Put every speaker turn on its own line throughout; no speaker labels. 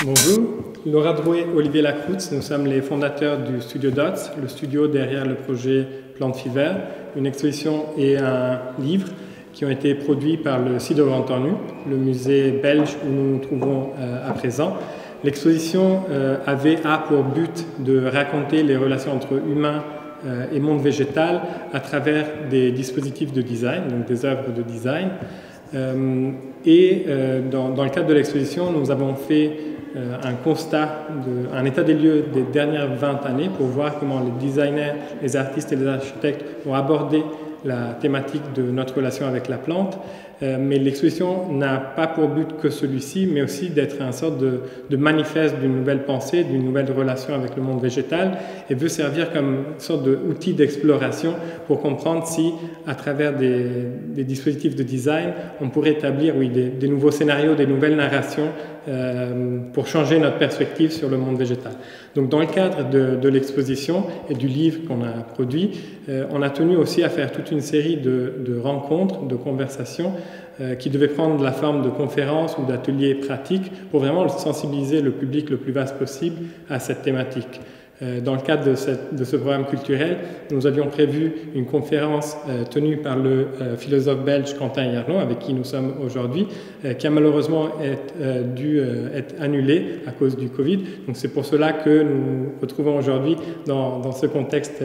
Bonjour, Laura Drouet, Olivier Lacroutz, nous sommes les fondateurs du Studio Dots, le studio derrière le projet Plant Fever, une exposition et un livre qui ont été produits par le CIDO Grand Ennui, le musée belge où nous nous trouvons à présent. L'exposition a pour but de raconter les relations entre humains et monde végétal à travers des dispositifs de design, donc des œuvres de design. Dans le cadre de l'exposition, nous avons fait un constat, un état des lieux des dernières 20 années pour voir comment les designers, les artistes et les architectes ont abordé la thématique de notre relation avec la plante. Mais l'exposition n'a pas pour but que celui-ci, mais aussi d'être une sorte de manifeste d'une nouvelle pensée, d'une nouvelle relation avec le monde végétal, et veut servir comme une sorte d'outil d'exploration pour comprendre si, à travers des dispositifs de design, on pourrait établir des nouveaux scénarios, des nouvelles narrations pour changer notre perspective sur le monde végétal. Donc dans le cadre de l'exposition et du livre qu'on a produit, on a tenu aussi à faire toute une série de rencontres, de conversations qui devaient prendre la forme de conférences ou d'ateliers pratiques pour vraiment sensibiliser le public le plus vaste possible à cette thématique. Dans le cadre de ce programme culturel, nous avions prévu une conférence tenue par le philosophe belge Quentin Yarnaud, avec qui nous sommes aujourd'hui, qui a malheureusement dû être annulée à cause du Covid. Donc c'est pour cela que nous nous retrouvons aujourd'hui dans ce contexte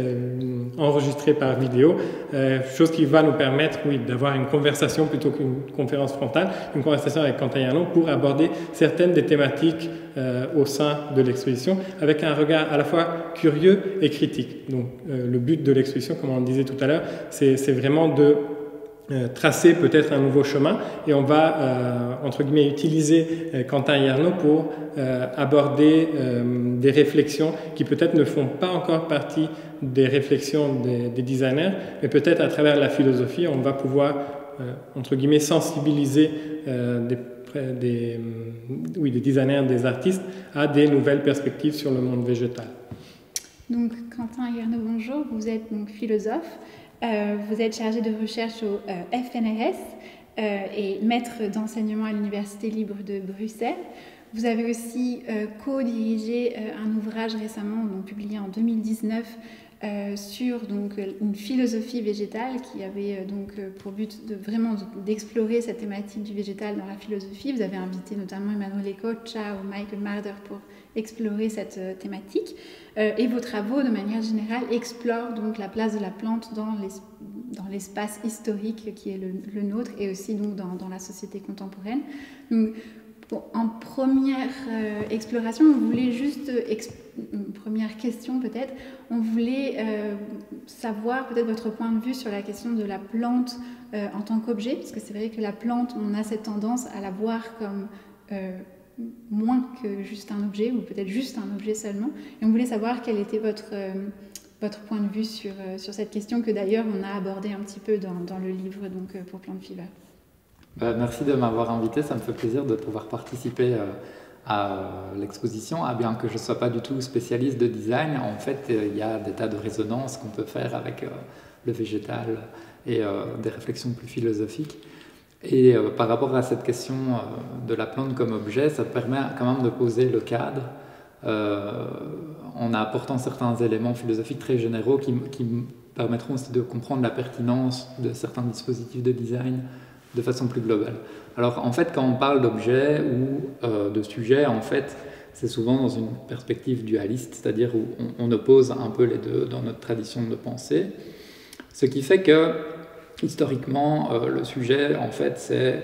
enregistré par vidéo, chose qui va nous permettre d'avoir une conversation plutôt qu'une conférence frontale, une conversation avec Quentin Yarnaud pour aborder certaines des thématiques au sein de l'exposition avec un regard à la fois curieux et critique. Donc le but de l'exposition, comme on le disait tout à l'heure, c'est vraiment de tracer peut-être un nouveau chemin, et on va entre guillemets utiliser Quentin Yarnaud pour aborder des réflexions qui peut-être ne font pas encore partie des réflexions des designers, mais peut-être à travers la philosophie on va pouvoir entre guillemets sensibiliser des designers, des artistes à des nouvelles perspectives sur le monde végétal.
Donc Quentin Yarnaud, bonjour, vous êtes donc philosophe, vous êtes chargé de recherche au FNRS et maître d'enseignement à l'Université libre de Bruxelles. Vous avez aussi co-dirigé un ouvrage récemment publié en 2019 sur une philosophie végétale qui avait pour but d'explorer cette thématique du végétal dans la philosophie. Vous avez invité notamment Emmanuel Ecocha ou Michael Marder pour explorer cette thématique. Et vos travaux, de manière générale, explorent donc la place de la plante dans l'espace historique qui est le nôtre, et aussi dans la société contemporaine. Donc, en première exploration, on voulait juste, une première question peut-être, on voulait savoir peut-être votre point de vue sur la question de la plante en tant qu'objet, parce que c'est vrai que la plante, on a cette tendance à la voir comme moins que juste un objet, ou peut-être juste un objet seulement, et on voulait savoir quel était votre point de vue sur cette question que d'ailleurs on a abordé un petit peu dans le livre pour Plant Fever.
Merci de m'avoir invité, ça me fait plaisir de pouvoir participer à l'exposition. Bien que je ne sois pas du tout spécialiste de design, en fait il y a des tas de résonances qu'on peut faire avec le végétal et des réflexions plus philosophiques. Et par rapport à cette question de la plante comme objet, ça permet quand même de poser le cadre en apportant certains éléments philosophiques très généraux qui permettront aussi de comprendre la pertinence de certains dispositifs de design de façon plus globale. Alors en fait, quand on parle d'objet ou de sujet, en fait, c'est souvent dans une perspective dualiste, c'est-à-dire où on oppose un peu les deux dans notre tradition de pensée, ce qui fait que historiquement, le sujet, en fait, c'est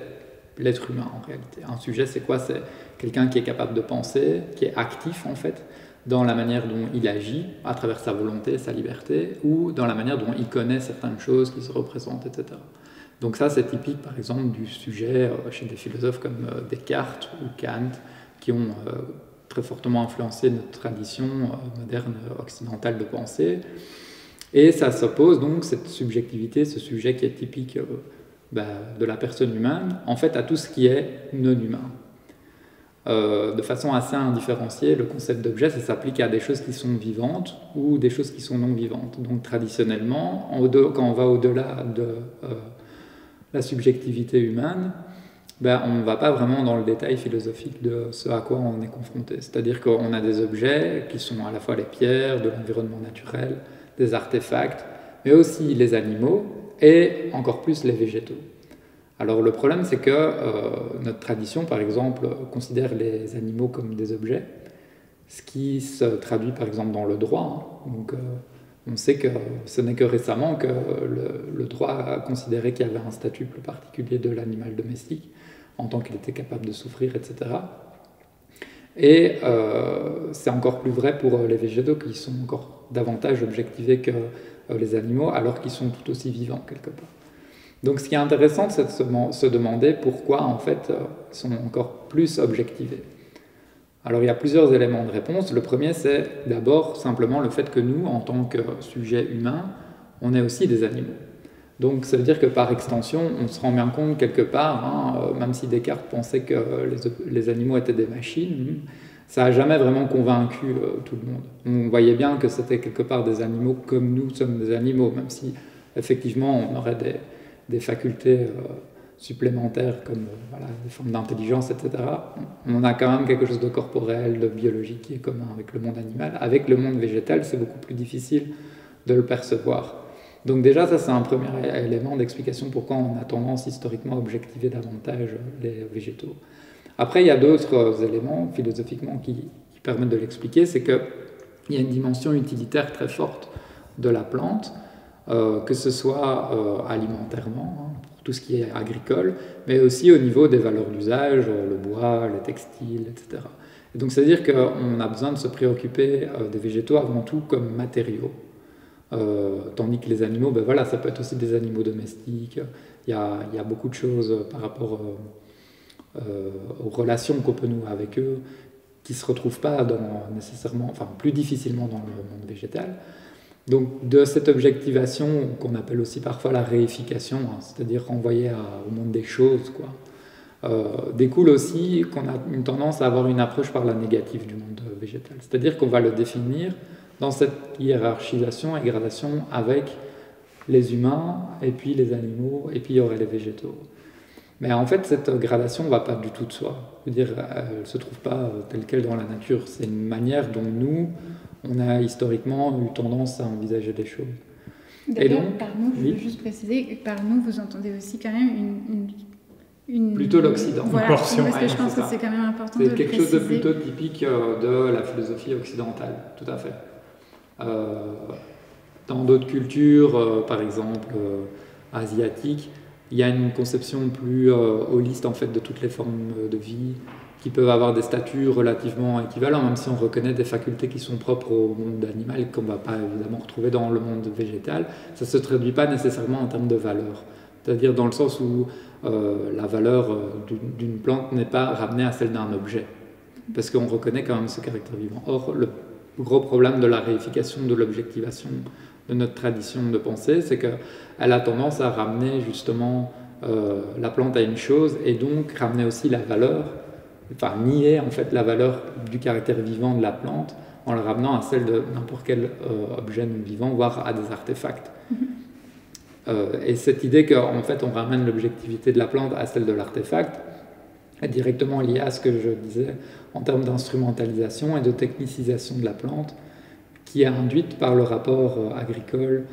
l'être humain en réalité. Un sujet, c'est quoi? C'est quelqu'un qui est capable de penser, qui est actif en fait, dans la manière dont il agit, à travers sa volonté, sa liberté, ou dans la manière dont il connaît certaines choses qui se représentent, etc. Donc ça, c'est typique, par exemple, du sujet chez des philosophes comme Descartes ou Kant, qui ont très fortement influencé notre tradition moderne occidentale de pensée. Et ça s'oppose donc, cette subjectivité, ce sujet qui est typique de la personne humaine, en fait, à tout ce qui est non-humain. De façon assez indifférenciée, le concept d'objet, ça s'applique à des choses qui sont vivantes ou des choses qui sont non vivantes. Donc traditionnellement, quand on va au-delà de la subjectivité humaine, on ne va pas vraiment dans le détail philosophique de ce à quoi on est confronté. C'est-à-dire qu'on a des objets qui sont à la fois les pierres, de l'environnement naturel, des artefacts, mais aussi les animaux et encore plus les végétaux. Alors le problème, c'est que notre tradition, par exemple, considère les animaux comme des objets, ce qui se traduit par exemple dans le droit. Donc on sait que ce n'est que récemment que le droit a considéré qu'il y avait un statut plus particulier de l'animal domestique, en tant qu'il était capable de souffrir, etc. Et c'est encore plus vrai pour les végétaux, qui sont encore davantage objectivés que les animaux, alors qu'ils sont tout aussi vivants quelque part. Donc ce qui est intéressant, c'est de se demander pourquoi en fait ils sont encore plus objectivés. Alors il y a plusieurs éléments de réponse. Le premier, c'est d'abord simplement le fait que nous, en tant que sujet humain, on est aussi des animaux. Donc ça veut dire que par extension, on se rend bien compte quelque part, même si Descartes pensait que les animaux étaient des machines, ça n'a jamais vraiment convaincu tout le monde. On voyait bien que c'était quelque part des animaux comme nous sommes des animaux, même si effectivement on aurait des facultés supplémentaires comme des formes d'intelligence, etc. On a quand même quelque chose de corporel, de biologique qui est commun avec le monde animal. Avec le monde végétal, c'est beaucoup plus difficile de le percevoir. Donc déjà, ça c'est un premier élément d'explication pourquoi on a tendance historiquement à objectiver davantage les végétaux. Après, il y a d'autres éléments philosophiquement qui permettent de l'expliquer, c'est qu'il y a une dimension utilitaire très forte de la plante, que ce soit alimentairement, pour tout ce qui est agricole, mais aussi au niveau des valeurs d'usage, le bois, les textiles, etc. Et donc c'est-à-dire qu'on a besoin de se préoccuper des végétaux avant tout comme matériaux. Tandis que les animaux, ça peut être aussi des animaux domestiques. Il y a beaucoup de choses par rapport aux relations qu'on peut nouer avec eux qui ne se retrouvent pas plus difficilement dans le monde végétal. Donc de cette objectivation qu'on appelle aussi parfois la réification, c'est-à-dire renvoyer au monde des choses, découle aussi qu'on a une tendance à avoir une approche par la négative du monde végétal. C'est-à-dire qu'on va le définir dans cette hiérarchisation et gradation avec les humains, et puis les animaux, et puis il y aurait les végétaux. Mais en fait, cette gradation ne va pas du tout de soi. Je veux dire, elle ne se trouve pas telle quelle dans la nature. C'est une manière dont nous, on a historiquement eu tendance à envisager des choses.
D'ailleurs, par nous, je veux juste préciser, par nous, vous entendez aussi quand même une
plutôt l'Occident.
Voilà,
une portion.
parce que je pense que c'est quand même important de le préciser.
C'est quelque chose de plutôt typique de la philosophie occidentale, tout à fait. Dans d'autres cultures, par exemple asiatiques, il y a une conception plus holiste en fait de toutes les formes de vie qui peuvent avoir des statuts relativement équivalents, même si on reconnaît des facultés qui sont propres au monde animal qu'on ne va pas évidemment retrouver dans le monde végétal. Ça ne se traduit pas nécessairement en termes de valeur, c'est-à-dire dans le sens où la valeur d'une plante n'est pas ramenée à celle d'un objet, parce qu'on reconnaît quand même ce caractère vivant. Or, le gros problème de la réification, de l'objectivation de notre tradition de pensée, c'est qu'elle a tendance à ramener justement la plante à une chose, et donc ramener aussi la valeur, nier en fait la valeur du caractère vivant de la plante en le ramenant à celle de n'importe quel objet non vivant, voire à des artefacts. Et cette idée qu'en fait on ramène l'objectivité de la plante à celle de l'artefact est directement liée à ce que je disais en termes d'instrumentalisation et de technicisation de la plante, qui est induite par le rapport agricole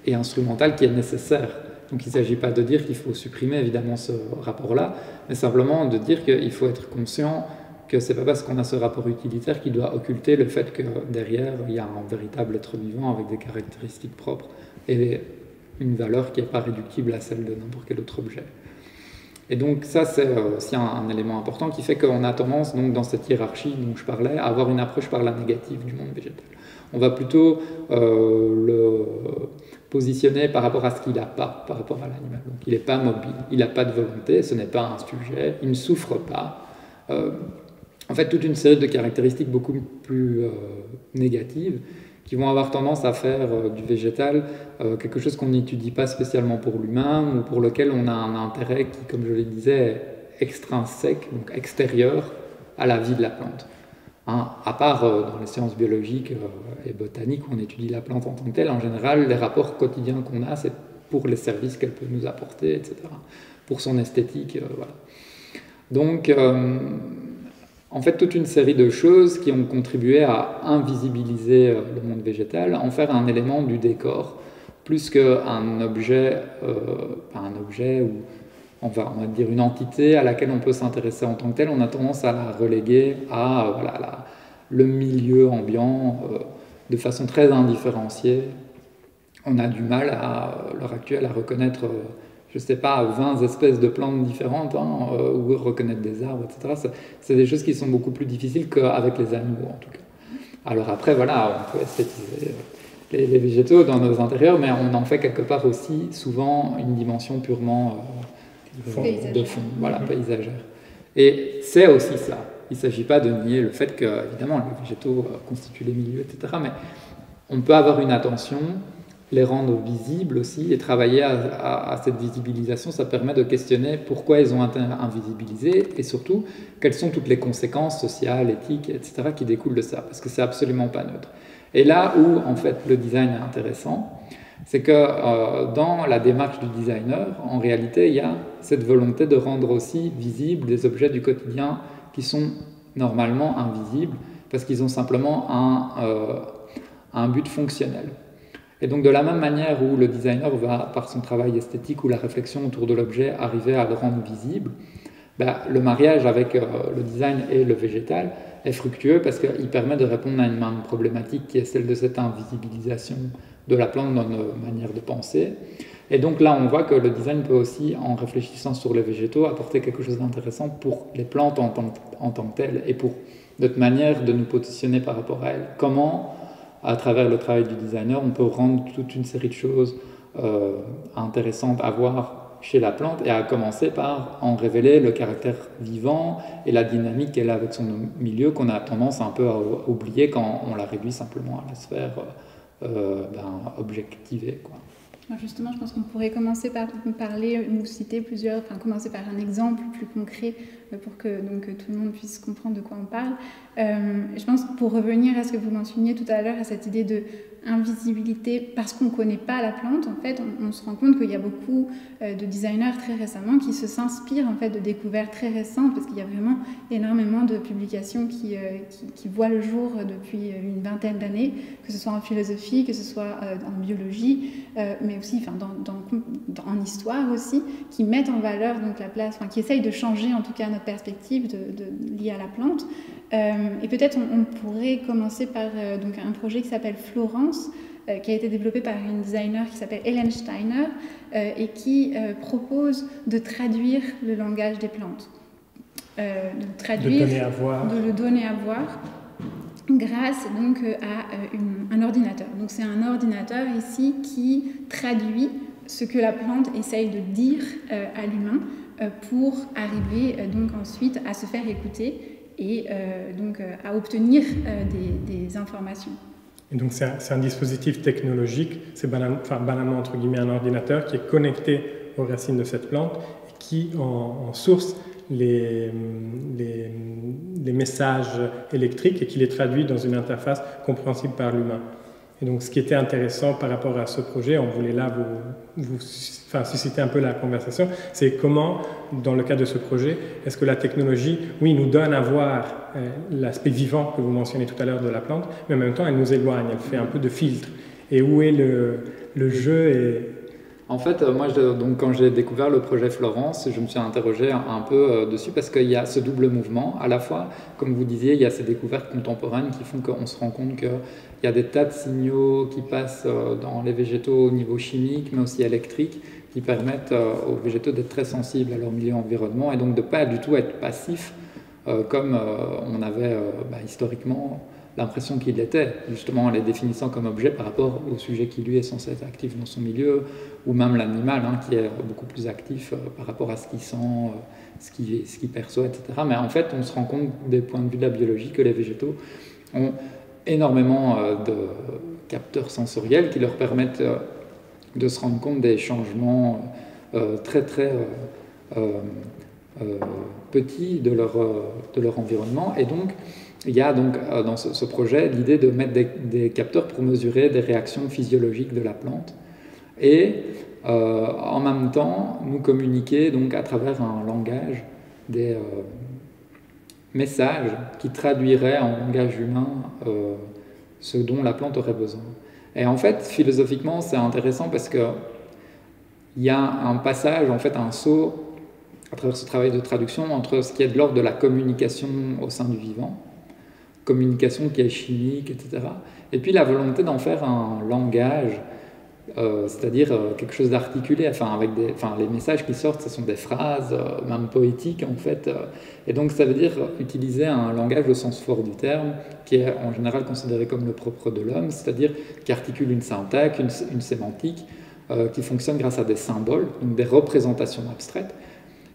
et instrumental qui est nécessaire. Donc il ne s'agit pas de dire qu'il faut supprimer évidemment ce rapport-là, mais simplement de dire qu'il faut être conscient que ce n'est pas parce qu'on a ce rapport utilitaire qui doit occulter le fait que derrière il y a un véritable être vivant avec des caractéristiques propres et une valeur qui n'est pas réductible à celle de n'importe quel autre objet. Et donc ça c'est aussi un élément important qui fait qu'on a tendance donc dans cette hiérarchie dont je parlais à avoir une approche par la négative du monde végétal. On va plutôt le positionner par rapport à ce qu'il n'a pas, par rapport à l'animal. Donc il n'est pas mobile, il n'a pas de volonté, ce n'est pas un sujet, il ne souffre pas. En fait, toute une série de caractéristiques beaucoup plus négatives qui vont avoir tendance à faire du végétal quelque chose qu'on n'étudie pas spécialement pour l'humain ou pour lequel on a un intérêt qui, comme je le disais, est extrinsèque, donc extérieur à la vie de la plante. À part dans les sciences biologiques et botaniques où on étudie la plante en tant que telle, en général, les rapports quotidiens qu'on a, c'est pour les services qu'elle peut nous apporter, etc., pour son esthétique, voilà. Donc, en fait, toute une série de choses qui ont contribué à invisibiliser le monde végétal, en faire un élément du décor, plus qu'un objet, un objet ou on va dire une entité à laquelle on peut s'intéresser en tant que tel. On a tendance à la reléguer à le milieu ambiant de façon très indifférenciée. On a du mal à l'heure actuelle à reconnaître, je ne sais pas, 20 espèces de plantes différentes, ou reconnaître des arbres, etc. C'est des choses qui sont beaucoup plus difficiles qu'avec les animaux, en tout cas. Alors après, voilà, on peut esthétiser les végétaux dans nos intérieurs, mais on en fait quelque part aussi souvent une dimension purement de fond, voilà, paysagère. Et c'est aussi ça. Il ne s'agit pas de nier le fait que, évidemment, les végétaux constituent les milieux, etc. Mais on peut avoir une attention, les rendre visibles aussi, et travailler à cette visibilisation. Ça permet de questionner pourquoi ils ont été invisibilisés, et surtout, quelles sont toutes les conséquences sociales, éthiques, etc. qui découlent de ça, parce que c'est absolument pas neutre. Et là où, en fait, le design est intéressant, c'est que dans la démarche du designer, en réalité, il y a cette volonté de rendre aussi visibles des objets du quotidien qui sont normalement invisibles, parce qu'ils ont simplement un but fonctionnel. Et donc de la même manière où le designer va, par son travail esthétique ou la réflexion autour de l'objet, arriver à le rendre visible, le mariage avec le design et le végétal est fructueux parce qu'il permet de répondre à une problématique qui est celle de cette invisibilisation de la plante dans nos manières de penser. Et donc là, on voit que le design peut aussi, en réfléchissant sur les végétaux, apporter quelque chose d'intéressant pour les plantes en tant que telles et pour notre manière de nous positionner par rapport à elles. Comment, à travers le travail du designer, on peut rendre toute une série de choses intéressantes à voir chez la plante, et à commencer par en révéler le caractère vivant et la dynamique qu'elle a avec son milieu, qu'on a tendance un peu à oublier quand on la réduit simplement à la sphère objectivée, quoi.
Alors justement, je pense qu'on pourrait commencer par nous citer commencer par un exemple plus concret pour que tout le monde puisse comprendre de quoi on parle. Je pense, pour revenir à ce que vous mentionniez tout à l'heure, à cette idée de invisibilité, parce qu'on ne connaît pas la plante, en fait, on se rend compte qu'il y a beaucoup de designers très récemment qui s'inspirent en fait de découvertes très récentes, parce qu'il y a vraiment énormément de publications qui voient le jour depuis une vingtaine d'années, que ce soit en philosophie, que ce soit en biologie, mais aussi en histoire aussi, qui mettent en valeur donc la place, qui essayent de changer en tout cas notre perspective liée à la plante. Et peut-être on pourrait commencer par un projet qui s'appelle Florence, qui a été développé par une designer qui s'appelle Helen Steiner et qui propose de traduire le langage des plantes, de le donner à voir grâce donc à un ordinateur. Donc c'est un ordinateur ici qui traduit ce que la plante essaye de dire à l'humain pour arriver donc ensuite à se faire écouter et à obtenir des informations.
Et donc c'est un dispositif technologique, c'est banalement entre guillemets un ordinateur qui est connecté aux racines de cette plante et qui en source les messages électriques et qui les traduit dans une interface compréhensible par l'humain. Et donc ce qui était intéressant par rapport à ce projet, on voulait là vous susciter un peu la conversation, c'est comment, dans le cadre de ce projet, est-ce que la technologie, oui, nous donne à voir l'aspect vivant que vous mentionnez tout à l'heure de la plante, mais en même temps elle nous éloigne, elle fait un peu de filtre. Et où est le jeu
En fait, moi, quand j'ai découvert le projet Florence, je me suis interrogé un peu dessus parce qu'il y a ce double mouvement. À la fois, comme vous disiez, il y a ces découvertes contemporaines qui font qu'on se rend compte qu'il y a des tas de signaux qui passent dans les végétaux au niveau chimique, mais aussi électrique, qui permettent aux végétaux d'être très sensibles à leur milieu environnement et donc de ne pas du tout être passifs comme on avait historiquement l'impression qu'il était, justement en les définissant comme objet par rapport au sujet qui lui est censé être actif dans son milieu, ou même l'animal qui est beaucoup plus actif par rapport à ce qu'il sent, ce qu'il perçoit, etc. Mais en fait, on se rend compte des points de vue de la biologie que les végétaux ont énormément de capteurs sensoriels qui leur permettent de se rendre compte des changements très très petits de leur environnement. Et donc, il y a donc dans ce projet l'idée de mettre des capteurs pour mesurer des réactions physiologiques de la plante et en même temps nous communiquer donc à travers un langage des messages qui traduiraient en langage humain ce dont la plante aurait besoin. Et en fait, philosophiquement, c'est intéressant parce qu'il y a un passage, en fait, un saut à travers ce travail de traduction entre ce qui est de l'ordre de la communication au sein du vivant, communication qui est chimique, etc., et puis la volonté d'en faire un langage, c'est-à-dire quelque chose d'articulé, les messages qui sortent, ce sont des phrases, même poétiques en fait, et donc ça veut dire utiliser un langage au sens fort du terme, qui est en général considéré comme le propre de l'homme, c'est-à-dire qui articule une syntaxe, une sémantique, qui fonctionne grâce à des symboles, donc des représentations abstraites,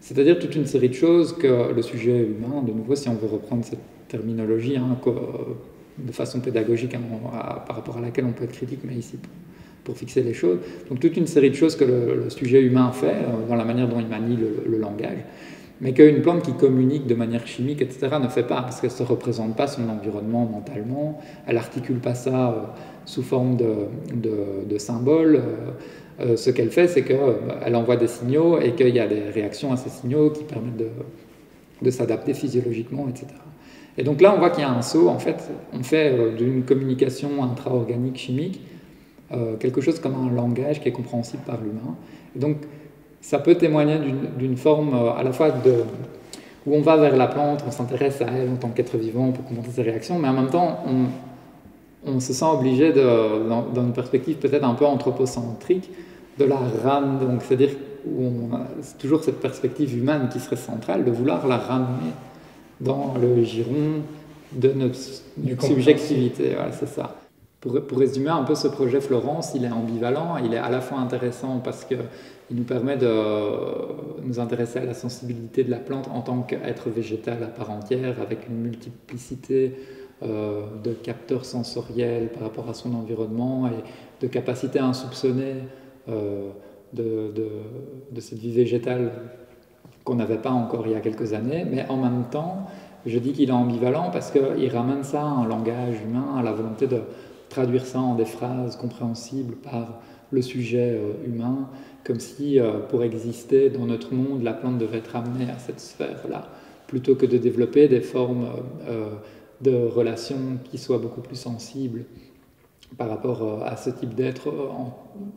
c'est-à-dire toute une série de choses que le sujet humain, de nouveau si on veut reprendre cette terminologie, de façon pédagogique par rapport à laquelle on peut être critique, mais ici pour fixer les choses. Donc toute une série de choses que le sujet humain fait dans la manière dont il manie le langage, mais qu'une plante qui communique de manière chimique, etc., ne fait pas, parce qu'elle ne se représente pas son environnement mentalement, elle n'articule pas ça sous forme de symboles. Ce qu'elle fait, c'est qu'elle envoie des signaux et qu'il y a des réactions à ces signaux qui permettent de s'adapter physiologiquement, etc. Et donc là, on voit qu'il y a un saut. En fait, on fait d'une communication intra-organique chimique quelque chose comme un langage qui est compréhensible par l'humain. Et donc, ça peut témoigner d'une forme à la fois où on va vers la plante, on s'intéresse à elle en tant qu'être vivant pour comprendre ses réactions, mais en même temps, on se sent obligé, dans une perspective peut-être un peu anthropocentrique, de la ramener, donc c'est-à-dire c'est toujours cette perspective humaine qui serait centrale, de vouloir la ramener dans le giron de notre subjectivité. Voilà, c'est ça. Pour résumer un peu ce projet Florence, il est ambivalent, il est à la fois intéressant parce qu'il nous permet de nous intéresser à la sensibilité de la plante en tant qu'être végétal à part entière, avec une multiplicité de capteurs sensoriels par rapport à son environnement et de capacités insoupçonnées de cette vie végétale qu'on n'avait pas encore il y a quelques années, mais en même temps, je dis qu'il est ambivalent parce qu'il ramène ça à un langage humain, à la volonté de traduire ça en des phrases compréhensibles par le sujet humain, comme si pour exister dans notre monde, la plante devait être amenée à cette sphère-là, plutôt que de développer des formes de relations qui soient beaucoup plus sensibles par rapport à ce type d'être,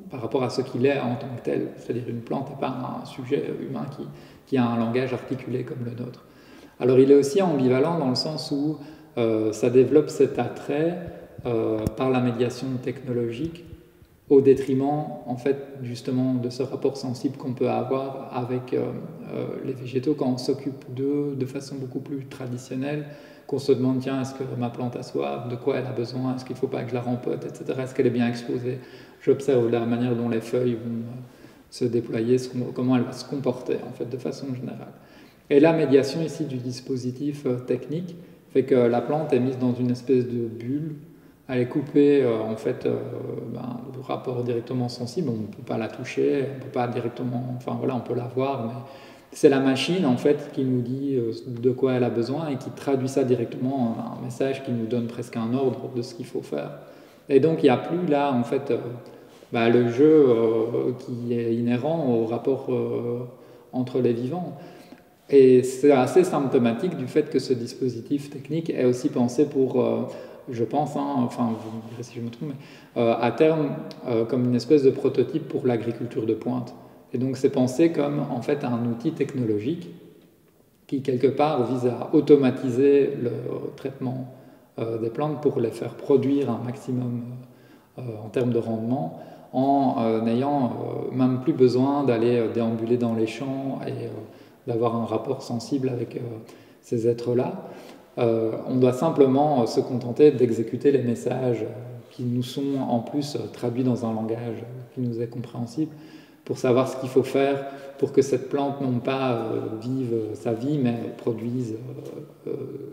par rapport à ce qu'il est en tant que tel, c'est-à-dire une plante n'est pas un sujet humain qui a un langage articulé comme le nôtre. Alors il est aussi ambivalent dans le sens où ça développe cet attrait par la médiation technologique au détriment en fait justement de ce rapport sensible qu'on peut avoir avec les végétaux quand on s'occupe d'eux de façon beaucoup plus traditionnelle, qu'on se demande tiens est-ce que ma plante a soif, de quoi elle a besoin, est-ce qu'il ne faut pas que je la rempote, etc. Est-ce qu'elle est bien exposée. J'observe la manière dont les feuilles vont se déployer, comment elle va se comporter en fait de façon générale. Et la médiation ici du dispositif technique fait que la plante est mise dans une espèce de bulle. Elle est coupée en fait de rapport directement sensible, on ne peut pas la toucher, on peut pas directement, enfin voilà, on peut la voir, mais c'est la machine en fait qui nous dit de quoi elle a besoin et qui traduit ça directement en un message qui nous donne presque un ordre de ce qu'il faut faire. Et donc il n'y a plus là en fait le jeu qui est inhérent au rapport entre les vivants. Et c'est assez symptomatique du fait que ce dispositif technique est aussi pensé pour je pense, enfin vous me direz si je me trompe, mais à terme comme une espèce de prototype pour l'agriculture de pointe. Et donc c'est pensé comme en fait un outil technologique qui quelque part vise à automatiser le traitement des plantes pour les faire produire un maximum en termes de rendement en n'ayant même plus besoin d'aller déambuler dans les champs et d'avoir un rapport sensible avec ces êtres-là. On doit simplement se contenter d'exécuter les messages qui nous sont en plus traduits dans un langage qui nous est compréhensible pour savoir ce qu'il faut faire pour que cette plante non pas vive sa vie mais produise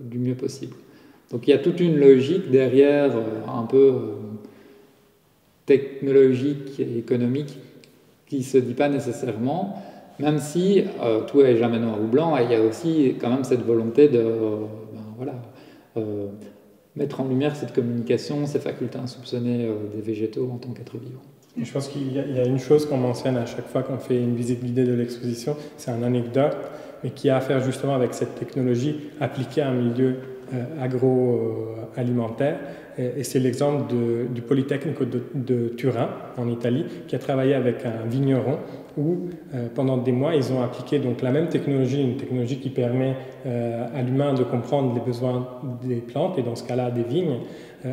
du mieux possible. Donc il y a toute une logique derrière un peu technologique et économique qui ne se dit pas nécessairement, même si tout est jamais noir ou blanc, et il y a aussi quand même cette volonté de mettre en lumière cette communication, ces facultés insoupçonnées des végétaux en tant qu'êtres vivants.
Et je pense qu'il y a une chose qu'on mentionne à chaque fois qu'on fait une visite guidée de l'exposition, c'est une anecdote mais qui a à faire justement avec cette technologie appliquée à un milieu agroalimentaire. Et c'est l'exemple du Polytechnico de Turin, en Italie, qui a travaillé avec un vigneron où pendant des mois, ils ont appliqué donc la même technologie, une technologie qui permet à l'humain de comprendre les besoins des plantes, et dans ce cas-là des vignes,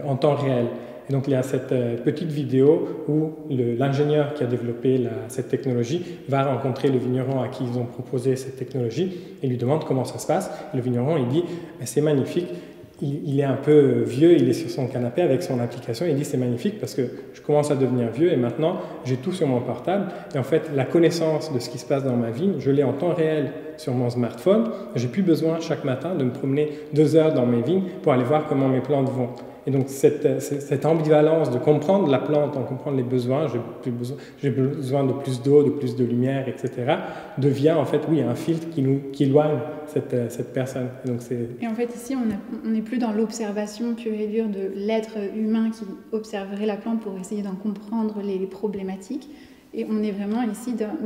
en temps réel. Et donc il y a cette petite vidéo où l'ingénieur qui a développé cette technologie va rencontrer le vigneron à qui ils ont proposé cette technologie et lui demande comment ça se passe. Et le vigneron, il dit « c'est magnifique ». Il est un peu vieux, il est sur son canapé avec son application, il dit c'est magnifique parce que je commence à devenir vieux et maintenant j'ai tout sur mon portable et en fait la connaissance de ce qui se passe dans ma vie, je l'ai en temps réel sur mon smartphone, j'ai plus besoin chaque matin de me promener 2 heures dans mes vignes pour aller voir comment mes plantes vont. Et donc cette ambivalence de comprendre la plante, en comprendre les besoins, j'ai besoin de plus d'eau, de plus de lumière, etc., devient en fait, oui, un filtre qui éloigne cette personne.
Et en fait ici, on n'est plus dans l'observation pure et dure de l'être humain qui observerait la plante pour essayer d'en comprendre les problématiques. Et on est vraiment ici dans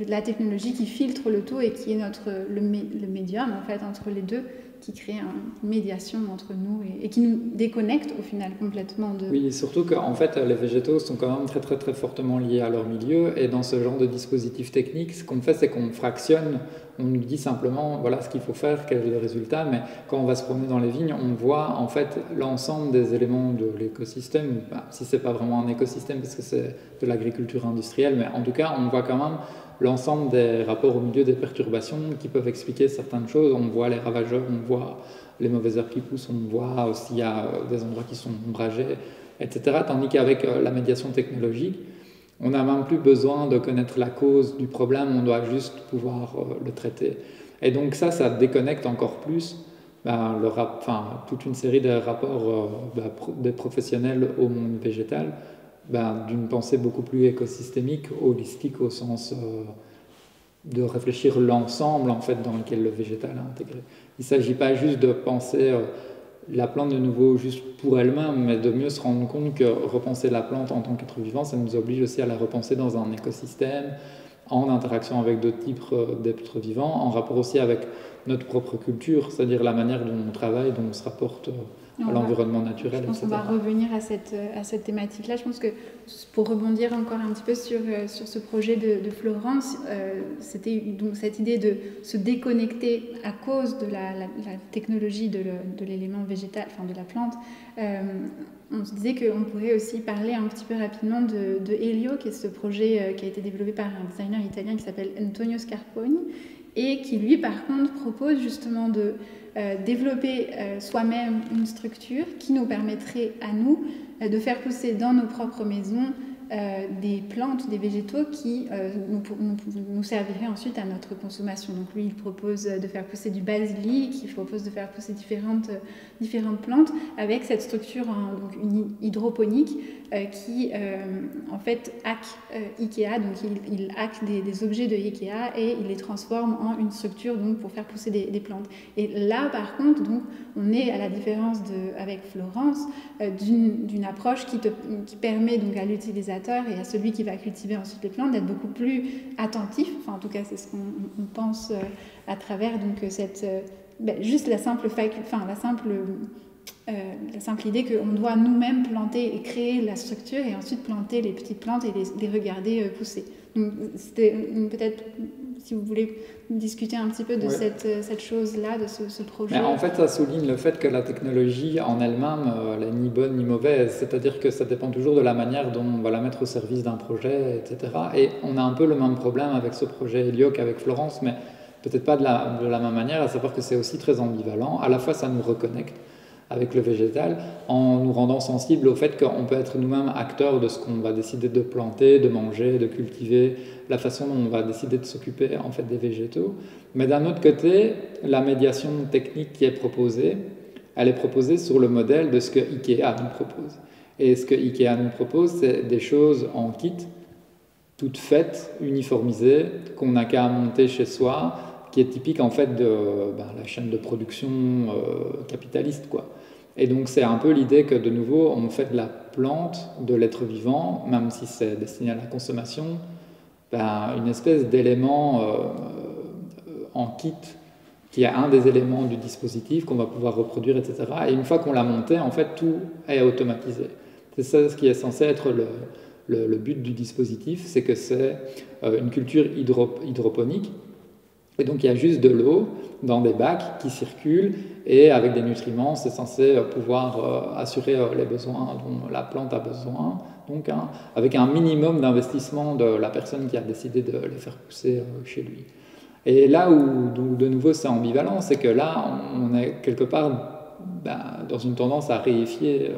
la technologie qui filtre le tout et qui est le médium en fait entre les deux, qui crée une médiation entre nous et qui nous déconnecte au final complètement de...
Oui, surtout qu'en fait les végétaux sont quand même très très très fortement liés à leur milieu, et dans ce genre de dispositif technique, ce qu'on fait c'est qu'on fractionne, on nous dit simplement voilà ce qu'il faut faire, quel est le résultat, mais quand on va se promener dans les vignes, on voit en fait l'ensemble des éléments de l'écosystème, si c'est pas vraiment un écosystème parce que c'est de l'agriculture industrielle, mais en tout cas on voit quand même l'ensemble des rapports au milieu, des perturbations qui peuvent expliquer certaines choses. On voit les ravageurs, on voit les mauvaises herbes qui poussent, on voit s'il y a des endroits qui sont ombragés, etc. Tandis qu'avec la médiation technologique, on n'a même plus besoin de connaître la cause du problème, on doit juste pouvoir le traiter. Et donc ça déconnecte encore plus toute une série de rapports des professionnels au monde végétal, d'une pensée beaucoup plus écosystémique, holistique, au sens de réfléchir l'ensemble en fait, dans lequel le végétal est intégré. Il ne s'agit pas juste de penser la plante de nouveau juste pour elle-même, mais de mieux se rendre compte que repenser la plante en tant qu'être vivant, ça nous oblige aussi à la repenser dans un écosystème, en interaction avec d'autres types d'êtres vivants, en rapport aussi avec notre propre culture, c'est-à-dire la manière dont on travaille, dont on se rapporte à l'environnement naturel,
je pense qu'on va revenir à cette thématique-là. Je pense que pour rebondir encore un petit peu sur ce projet de Florence, c'était donc cette idée de se déconnecter à cause de la technologie de l'élément végétal, enfin de la plante. On se disait qu'on pourrait aussi parler un petit peu rapidement de Helio, qui est ce projet qui a été développé par un designer italien qui s'appelle Antonio Scarponi, et qui lui par contre propose justement de développer soi-même une structure qui nous permettrait à nous de faire pousser dans nos propres maisons des plantes, des végétaux qui nous serviraient ensuite à notre consommation. Donc lui, il propose de faire pousser du basilic, il propose de faire pousser différentes plantes avec cette structure donc une hydroponique qui en fait hack Ikea, donc il hack des objets de Ikea et il les transforme en une structure donc pour faire pousser des plantes. Et là par contre, donc, on est à la différence avec Florence d'une approche qui permet donc à l'utilisateur et à celui qui va cultiver ensuite les plantes d'être beaucoup plus attentif, enfin en tout cas c'est ce qu'on pense à travers donc juste la simple idée qu'on doit nous-mêmes planter et créer la structure et ensuite planter les petites plantes et les regarder pousser. Donc c'était peut-être, si vous voulez discuter un petit peu de cette chose-là, de ce projet.
Mais en fait, ça souligne le fait que la technologie en elle-même, elle n'est ni bonne ni mauvaise. C'est-à-dire que ça dépend toujours de la manière dont on va la mettre au service d'un projet, etc. Et on a un peu le même problème avec ce projet Helio qu'avec Florence, mais peut-être pas de la même manière, à savoir que c'est aussi très ambivalent. À la fois, ça nous reconnecte avec le végétal, en nous rendant sensibles au fait qu'on peut être nous-mêmes acteurs de ce qu'on va décider de planter, de manger, de cultiver, la façon dont on va décider de s'occuper en fait des végétaux. Mais d'un autre côté, la médiation technique qui est proposée, elle est proposée sur le modèle de ce que Ikea nous propose. Et ce que Ikea nous propose, c'est des choses en kit, toutes faites, uniformisées, qu'on n'a qu'à monter chez soi, qui est typique en fait de la chaîne de production capitaliste, quoi. Et donc c'est un peu l'idée que de nouveau on fait de la plante, de l'être vivant, même si c'est destiné à la consommation, une espèce d'élément en kit qui est un des éléments du dispositif qu'on va pouvoir reproduire, etc. Et une fois qu'on l'a monté, en fait, tout est automatisé. C'est ça ce qui est censé être le but du dispositif, c'est que c'est une culture hydroponique. Et donc, il y a juste de l'eau dans des bacs qui circulent et avec des nutriments, c'est censé pouvoir assurer les besoins dont la plante a besoin. Donc, avec un minimum d'investissement de la personne qui a décidé de les faire pousser chez lui. Et là où, de nouveau, c'est ambivalent, c'est que là, on est quelque part dans une tendance à réifier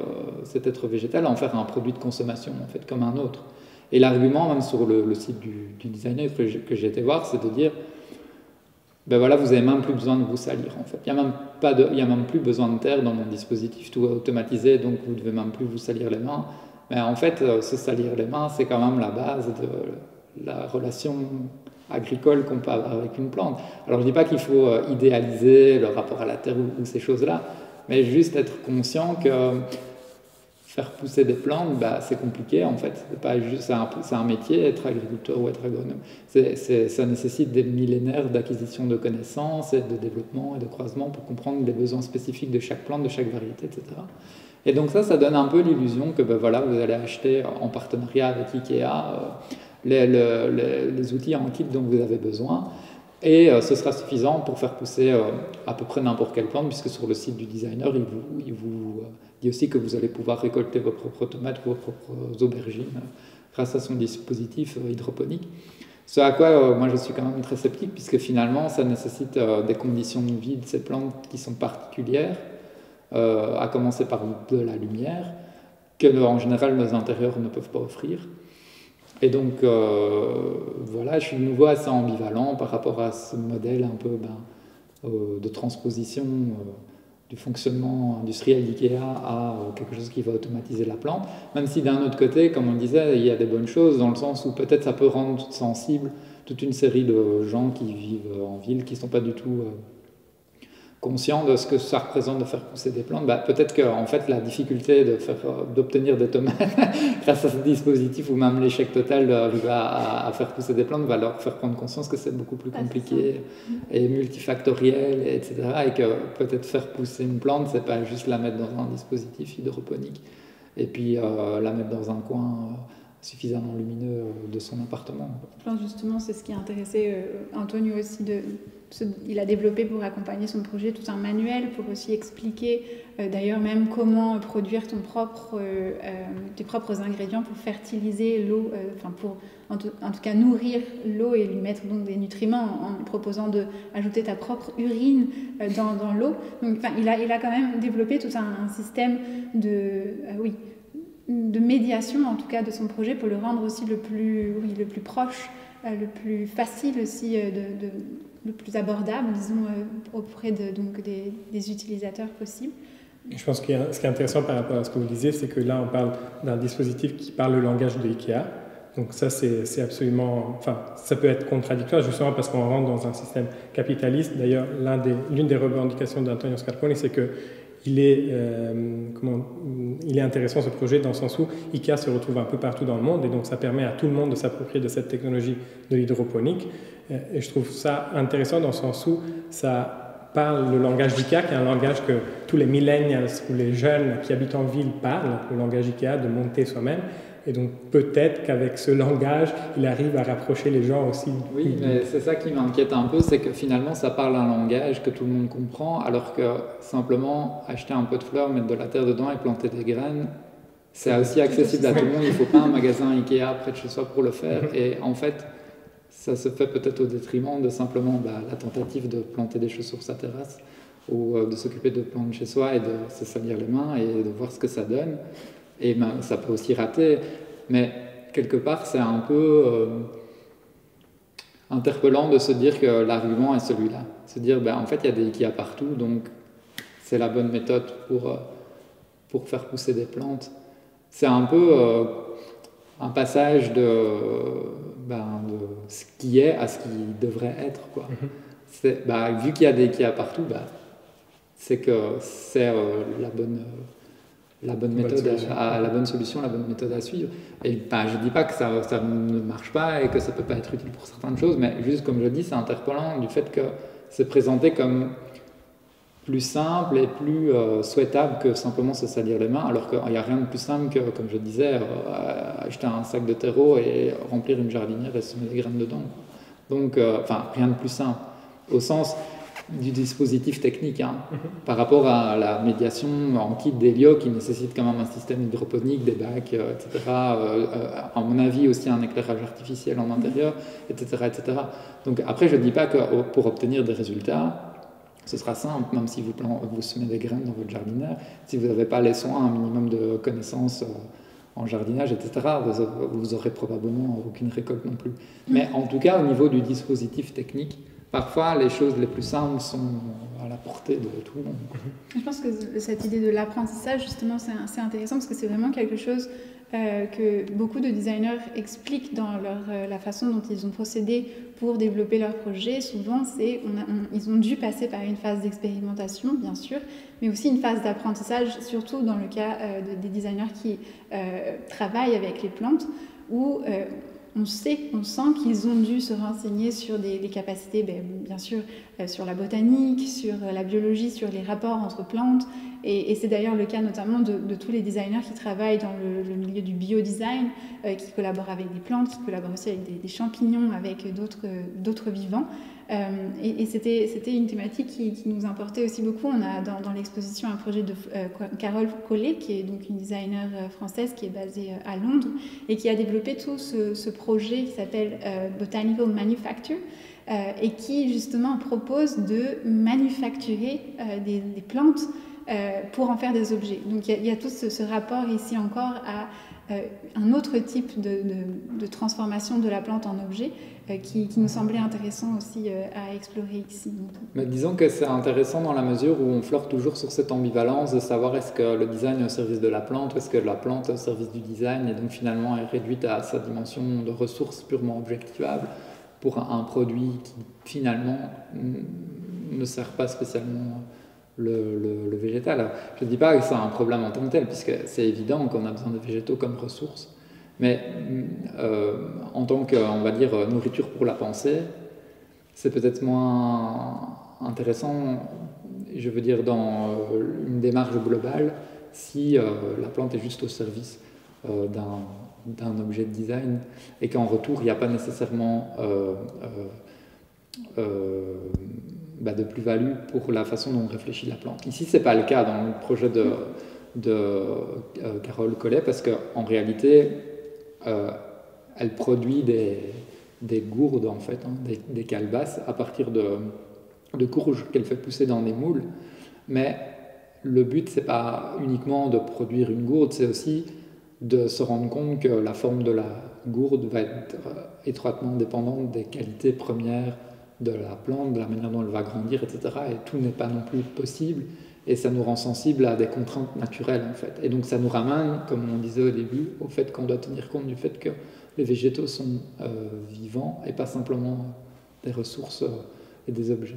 cet être végétal, à en faire un produit de consommation, en fait, comme un autre. Et l'argument, même sur le site du designer que j'ai été voir, c'est de dire, voilà, vous n'avez même plus besoin de vous salir, en fait. Il n'y a même plus besoin de terre dans mon dispositif, tout est automatisé, donc vous ne devez même plus vous salir les mains. Mais en fait, se salir les mains, c'est quand même la base de la relation agricole qu'on peut avoir avec une plante. Alors je ne dis pas qu'il faut idéaliser le rapport à la terre ou ces choses-là, mais juste être conscient que faire pousser des plantes, c'est compliqué en fait. C'est un métier, être agriculteur ou être agronome. Ça nécessite des millénaires d'acquisition de connaissances et de développement et de croisement pour comprendre les besoins spécifiques de chaque plante, de chaque variété, etc. Et donc ça donne un peu l'illusion que vous allez acheter en partenariat avec Ikea les outils en kit dont vous avez besoin et ce sera suffisant pour faire pousser à peu près n'importe quelle plante, puisque sur le site du designer, il vous dit aussi que vous allez pouvoir récolter vos propres tomates, vos propres aubergines grâce à son dispositif hydroponique. Ce à quoi moi je suis quand même très sceptique, puisque finalement ça nécessite des conditions de vie de ces plantes qui sont particulières, à commencer par de la lumière, que en général nos intérieurs ne peuvent pas offrir. Et donc, je suis de nouveau assez ambivalent par rapport à ce modèle un peu de transposition du fonctionnement industriel d'IKEA à quelque chose qui va automatiser la plante, même si d'un autre côté, comme on disait, il y a des bonnes choses, dans le sens où peut-être ça peut rendre sensible toute une série de gens qui vivent en ville, qui ne sont pas du tout conscients de ce que ça représente de faire pousser des plantes. Peut-être que en fait, la difficulté d'obtenir des tomates grâce à ce dispositif, ou même l'échec total d'arriver à faire pousser des plantes, va leur faire prendre conscience que c'est beaucoup plus compliqué et multifactoriel, etc. Et que peut-être faire pousser une plante, c'est pas juste la mettre dans un dispositif hydroponique et puis la mettre dans un coin suffisamment lumineux de son appartement.
Je pense justement c'est ce qui a intéressé Antonio aussi. Il a développé pour accompagner son projet tout un manuel pour aussi expliquer d'ailleurs même comment produire tes propres ingrédients pour fertiliser l'eau, pour en tout cas nourrir l'eau et lui mettre donc des nutriments en proposant d'ajouter ta propre urine dans l'eau. Donc il a quand même développé tout un système de médiation en tout cas de son projet pour le rendre aussi le plus proche, le plus facile aussi, le plus abordable, disons, auprès des utilisateurs possibles.
Je pense que ce qui est intéressant par rapport à ce que vous disiez, c'est que là on parle d'un dispositif qui parle le langage de IKEA. Donc ça c'est absolument, ça peut être contradictoire justement parce qu'on rentre dans un système capitaliste. D'ailleurs l'une des revendications d'Antonio Scarponi, c'est que il est intéressant ce projet dans le sens où IKEA se retrouve un peu partout dans le monde et donc ça permet à tout le monde de s'approprier de cette technologie de l'hydroponique. Et je trouve ça intéressant dans le sens où ça parle le langage d'IKEA, qui est un langage que tous les millennials ou les jeunes qui habitent en ville parlent, le langage IKEA de monter soi-même. Et donc peut-être qu'avec ce langage, il arrive à rapprocher les gens aussi.
Oui, mais c'est ça qui m'inquiète un peu, c'est que finalement ça parle un langage que tout le monde comprend, alors que simplement acheter un pot de fleurs, mettre de la terre dedans et planter des graines, c'est aussi accessible à tout le monde. Il ne faut pas un magasin Ikea près de chez soi pour le faire. Et en fait, ça se fait peut-être au détriment de simplement la tentative de planter des choses sur sa terrasse ou de s'occuper de plantes chez soi et de se salir les mains et de voir ce que ça donne. Et ça peut aussi rater, mais quelque part c'est un peu interpellant de se dire que l'argument est celui-là. Se dire en fait il y a des Ikea partout, donc c'est la bonne méthode pour faire pousser des plantes. C'est un peu un passage de ce qui est à ce qui devrait être, quoi. Vu qu'il y a des Ikea partout, c'est que c'est la bonne méthode, la bonne solution, la bonne méthode à suivre. Et je ne dis pas que ça ne marche pas et que ça ne peut pas être utile pour certaines choses, mais juste comme je dis, c'est interpellant du fait que c'est présenté comme plus simple et plus souhaitable que simplement se salir les mains, alors qu'il n'y a rien de plus simple que, comme je disais, acheter un sac de terreau et remplir une jardinière et semer des graines dedans. Donc, rien de plus simple, au sens du dispositif technique, par rapport à la médiation en kit d'hélio qui nécessite quand même un système hydroponique, des bacs, etc. À mon avis aussi un éclairage artificiel en intérieur, etc., etc. Donc après, je ne dis pas que pour obtenir des résultats, ce sera simple, même si vous semez des graines dans votre jardinière, si vous n'avez pas les soins, un minimum de connaissances en jardinage, etc., vous aurez probablement aucune récolte non plus. Mais en tout cas, au niveau du dispositif technique, parfois, les choses les plus simples sont à la portée de tout le monde.
Je pense que cette idée de l'apprentissage, justement, c'est intéressant parce que c'est vraiment quelque chose que beaucoup de designers expliquent dans la façon dont ils ont procédé pour développer leur projet. Souvent, ils ont dû passer par une phase d'expérimentation, bien sûr, mais aussi une phase d'apprentissage, surtout dans le cas des designers qui travaillent avec les plantes, où on sent qu'ils ont dû se renseigner sur des capacités, bien sûr, sur la botanique, sur la biologie, sur les rapports entre plantes. Et c'est d'ailleurs le cas notamment de tous les designers qui travaillent dans le milieu du biodesign, qui collaborent avec des plantes, qui collaborent aussi avec des champignons, avec d'autres vivants. Et c'était une thématique qui nous importait aussi beaucoup. On a dans l'exposition un projet de Carole Collet, qui est donc une designer française qui est basée à Londres et qui a développé tout ce projet qui s'appelle Botanical Manufacture et qui justement propose de manufacturer des plantes pour en faire des objets. Donc il y a tout ce rapport ici encore à un autre type de transformation de la plante en objet qui nous semblait intéressant aussi à explorer ici.
Mais disons que c'est intéressant dans la mesure où on flirte toujours sur cette ambivalence de savoir est-ce que le design est au service de la plante ou est-ce que la plante est au service du design et donc finalement est réduite à sa dimension de ressources purement objectivables pour un produit qui finalement ne sert pas spécialement le végétal. Alors, je ne dis pas que c'est un problème en tant que tel, puisque c'est évident qu'on a besoin de végétaux comme ressources, mais en tant que, on va dire, nourriture pour la pensée, c'est peut-être moins intéressant, je veux dire, dans une démarche globale, si la plante est juste au service d'un objet de design et qu'en retour, il n'y a pas nécessairement de plus-value pour la façon dont on réfléchit la plante. Ici, ce n'est pas le cas dans le projet de Carole Collet, parce qu'en réalité, elle produit des gourdes, en fait, des calebasses, à partir de courges qu'elle fait pousser dans des moules. Mais le but, ce n'est pas uniquement de produire une gourde, c'est aussi de se rendre compte que la forme de la gourde va être étroitement dépendante des qualités premières de la plante, de la manière dont elle va grandir, etc. Et tout n'est pas non plus possible, et ça nous rend sensibles à des contraintes naturelles, en fait. Et donc ça nous ramène, comme on disait au début, au fait qu'on doit tenir compte du fait que les végétaux sont vivants et pas simplement des ressources et des objets.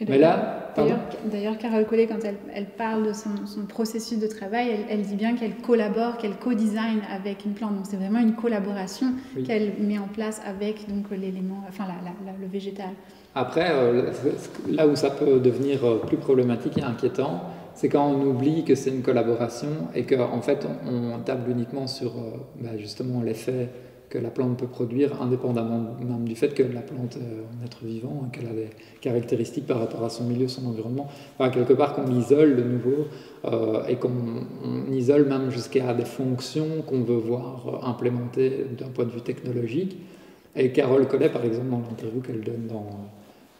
Mais là,
d'ailleurs, Carole Collet, quand elle parle de son processus de travail, elle dit bien qu'elle collabore, qu'elle co-design avec une plante. Donc c'est vraiment une collaboration qu'elle met en place avec donc l'élément, le végétal.
Après, là où ça peut devenir plus problématique et inquiétant, c'est quand on oublie que c'est une collaboration et qu'en fait on table uniquement sur justement l'effet que la plante peut produire, indépendamment même du fait que la plante est un être vivant, qu'elle a des caractéristiques par rapport à son milieu, son environnement. Enfin, quelque part qu'on isole de nouveau et qu'on isole même jusqu'à des fonctions qu'on veut voir implémentées d'un point de vue technologique. Et Carole Collet, par exemple, dans l'interview qu'elle donne dans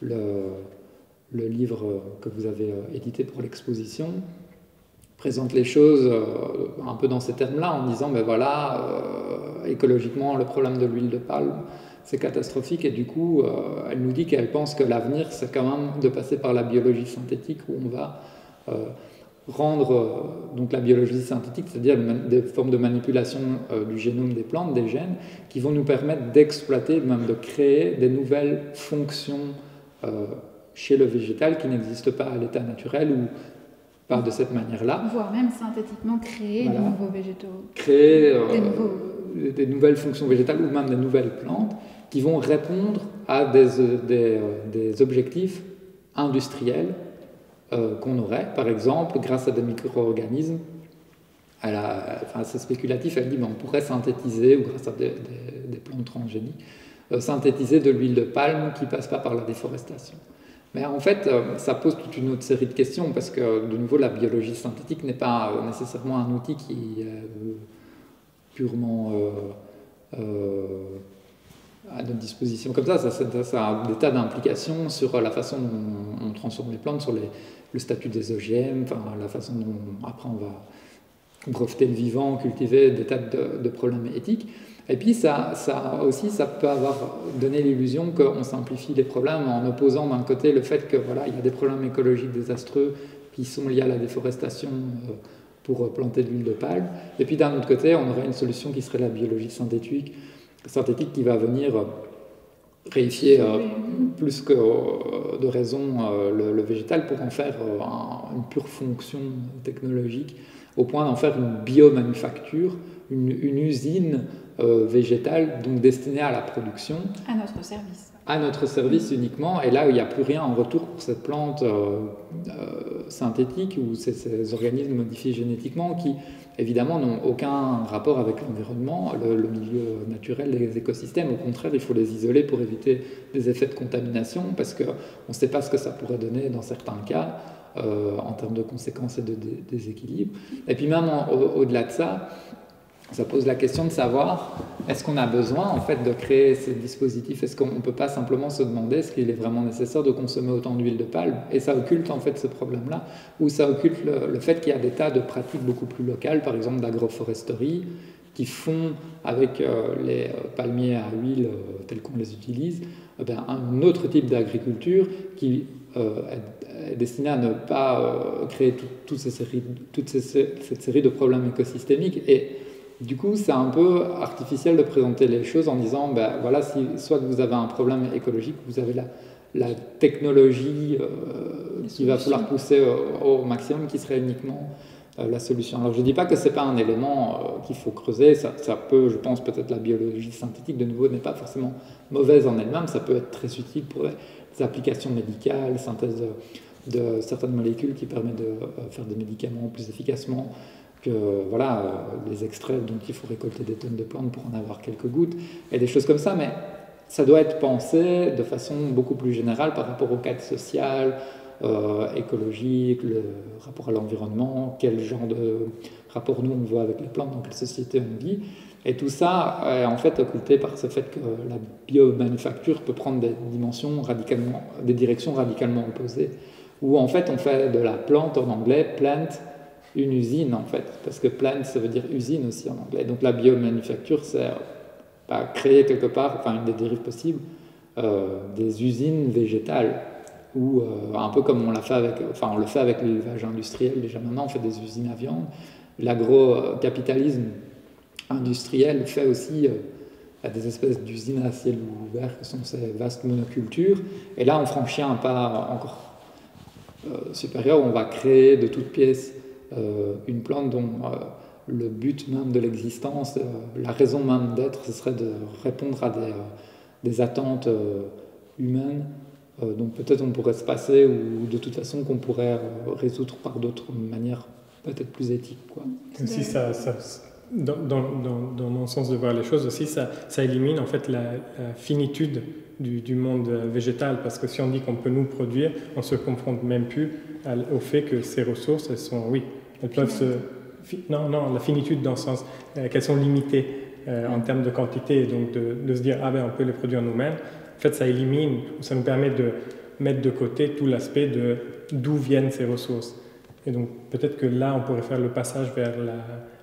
le livre que vous avez édité pour l'exposition, présente les choses un peu dans ces termes-là, en disant écologiquement, le problème de l'huile de palme, c'est catastrophique, et du coup, elle nous dit qu'elle pense que l'avenir, c'est quand même de passer par la biologie synthétique, où on va rendre donc la biologie synthétique, c'est-à-dire des formes de manipulation du génome des plantes, des gènes, qui vont nous permettre d'exploiter, même de créer des nouvelles fonctions chez le végétal qui n'existent pas à l'état naturel, où pas de cette manière-là.
Voire même synthétiquement créer de nouveaux végétaux.
Créer des nouvelles fonctions végétales ou même des nouvelles plantes qui vont répondre à des objectifs industriels qu'on aurait, par exemple, grâce à des micro-organismes. C'est spéculatif, elle dit on pourrait synthétiser, ou grâce à des plantes transgéniques, synthétiser de l'huile de palme qui ne passe pas par la déforestation. Mais en fait, ça pose toute une autre série de questions, parce que, de nouveau, la biologie synthétique n'est pas nécessairement un outil qui est purement à notre disposition comme ça. Ça a des tas d'implications sur la façon dont on transforme les plantes, sur le statut des OGM, la façon dont, après, on va breveter le vivant, cultiver des tas de problèmes éthiques. Et puis ça peut avoir donné l'illusion qu'on simplifie les problèmes en opposant d'un côté le fait que il y a des problèmes écologiques désastreux qui sont liés à la déforestation pour planter de l'huile de palme. Et puis d'un autre côté, on aurait une solution qui serait la biologie synthétique qui va venir réifier plus que de raison le végétal pour en faire une pure fonction technologique, au point d'en faire une biomanufacture, une usine végétale, donc destinée à la production.
À notre service.
À notre service uniquement, et là il n'y a plus rien en retour pour cette plante synthétique ou ces organismes modifiés génétiquement qui évidemment n'ont aucun rapport avec l'environnement, le milieu naturel, les écosystèmes. Au contraire, il faut les isoler pour éviter des effets de contamination, parce qu'on ne sait pas ce que ça pourrait donner dans certains cas en termes de conséquences et de déséquilibre. Et puis même au-delà de ça, ça pose la question de savoir, est-ce qu'on a besoin en fait de créer ces dispositifs? Est-ce qu'on ne peut pas simplement se demander est-ce qu'il est vraiment nécessaire de consommer autant d'huile de palme? Et ça occulte en fait ce problème-là, ou ça occulte le fait qu'il y a des tas de pratiques beaucoup plus locales, par exemple d'agroforesterie, qui font avec les palmiers à huile tels qu'on les utilise, un autre type d'agriculture qui est destiné à ne pas créer toute cette série de problèmes écosystémiques. Et du coup, c'est un peu artificiel de présenter les choses en disant, voilà, si soit vous avez un problème écologique, vous avez la technologie qu'il va falloir pousser au maximum, qui serait uniquement la solution. Alors je ne dis pas que ce n'est pas un élément qu'il faut creuser, ça peut, je pense, peut-être la biologie synthétique, de nouveau, n'est pas forcément mauvaise en elle-même, ça peut être très utile pour des applications médicales, synthèse de certaines molécules qui permettent de faire des médicaments plus efficacement, que les extraits dont il faut récolter des tonnes de plantes pour en avoir quelques gouttes, et des choses comme ça, mais ça doit être pensé de façon beaucoup plus générale par rapport au cadre social, écologique, le rapport à l'environnement, quel genre de rapport nous on voit avec les plantes, dans quelle société on vit. Et tout ça est en fait occulté par ce fait que la biomanufacture peut prendre des directions radicalement opposées, où en fait on fait de la plante en anglais, plant, une usine en fait, parce que plant ça veut dire usine aussi en anglais. Donc la biomanufacture c'est créer quelque part, une des dérives possibles, des usines végétales, ou un peu comme on le fait avec l'élevage industriel déjà maintenant, on fait des usines à viande. L'agro-capitalisme industriel fait aussi des espèces d'usines à ciel ouvert, qui sont ces vastes monocultures, et là on franchit un pas encore supérieur, où on va créer de toutes pièces une plante dont le but même de l'existence, la raison même d'être, ce serait de répondre à des attentes humaines, donc peut-être on pourrait se passer, ou de toute façon qu'on pourrait résoudre par d'autres manières peut-être plus éthiques, quoi.
Si dans mon sens de voir les choses aussi, ça élimine en fait la finitude du monde végétal, parce que si on dit qu'on peut nous produire, on se confronte même plus au fait que ces ressources, elles peuvent la finitude dans le sens qu'elles sont limitées en termes de quantité, donc de se dire on peut les produire nous-mêmes. En fait, ça élimine, ça nous permet de mettre de côté tout l'aspect de d'où viennent ces ressources. Et donc peut-être que là, on pourrait faire le passage vers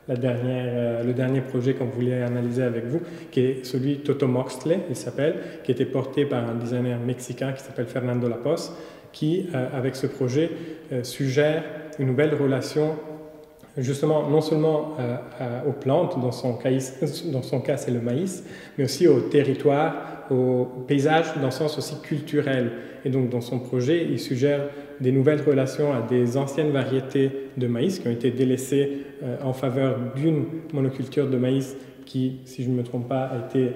le dernier projet qu'on voulait analyser avec vous, qui est celui Totomoxtle, il s'appelle, qui a été porté par un designer mexicain qui s'appelle Fernando Lapos, qui, avec ce projet, suggère une nouvelle relation justement non seulement aux plantes, dans son cas c'est le maïs, mais aussi au territoire, au paysage, dans le sens aussi culturel. Et donc dans son projet, il suggère des nouvelles relations à des anciennes variétés de maïs qui ont été délaissées en faveur d'une monoculture de maïs qui, si je ne me trompe pas, a été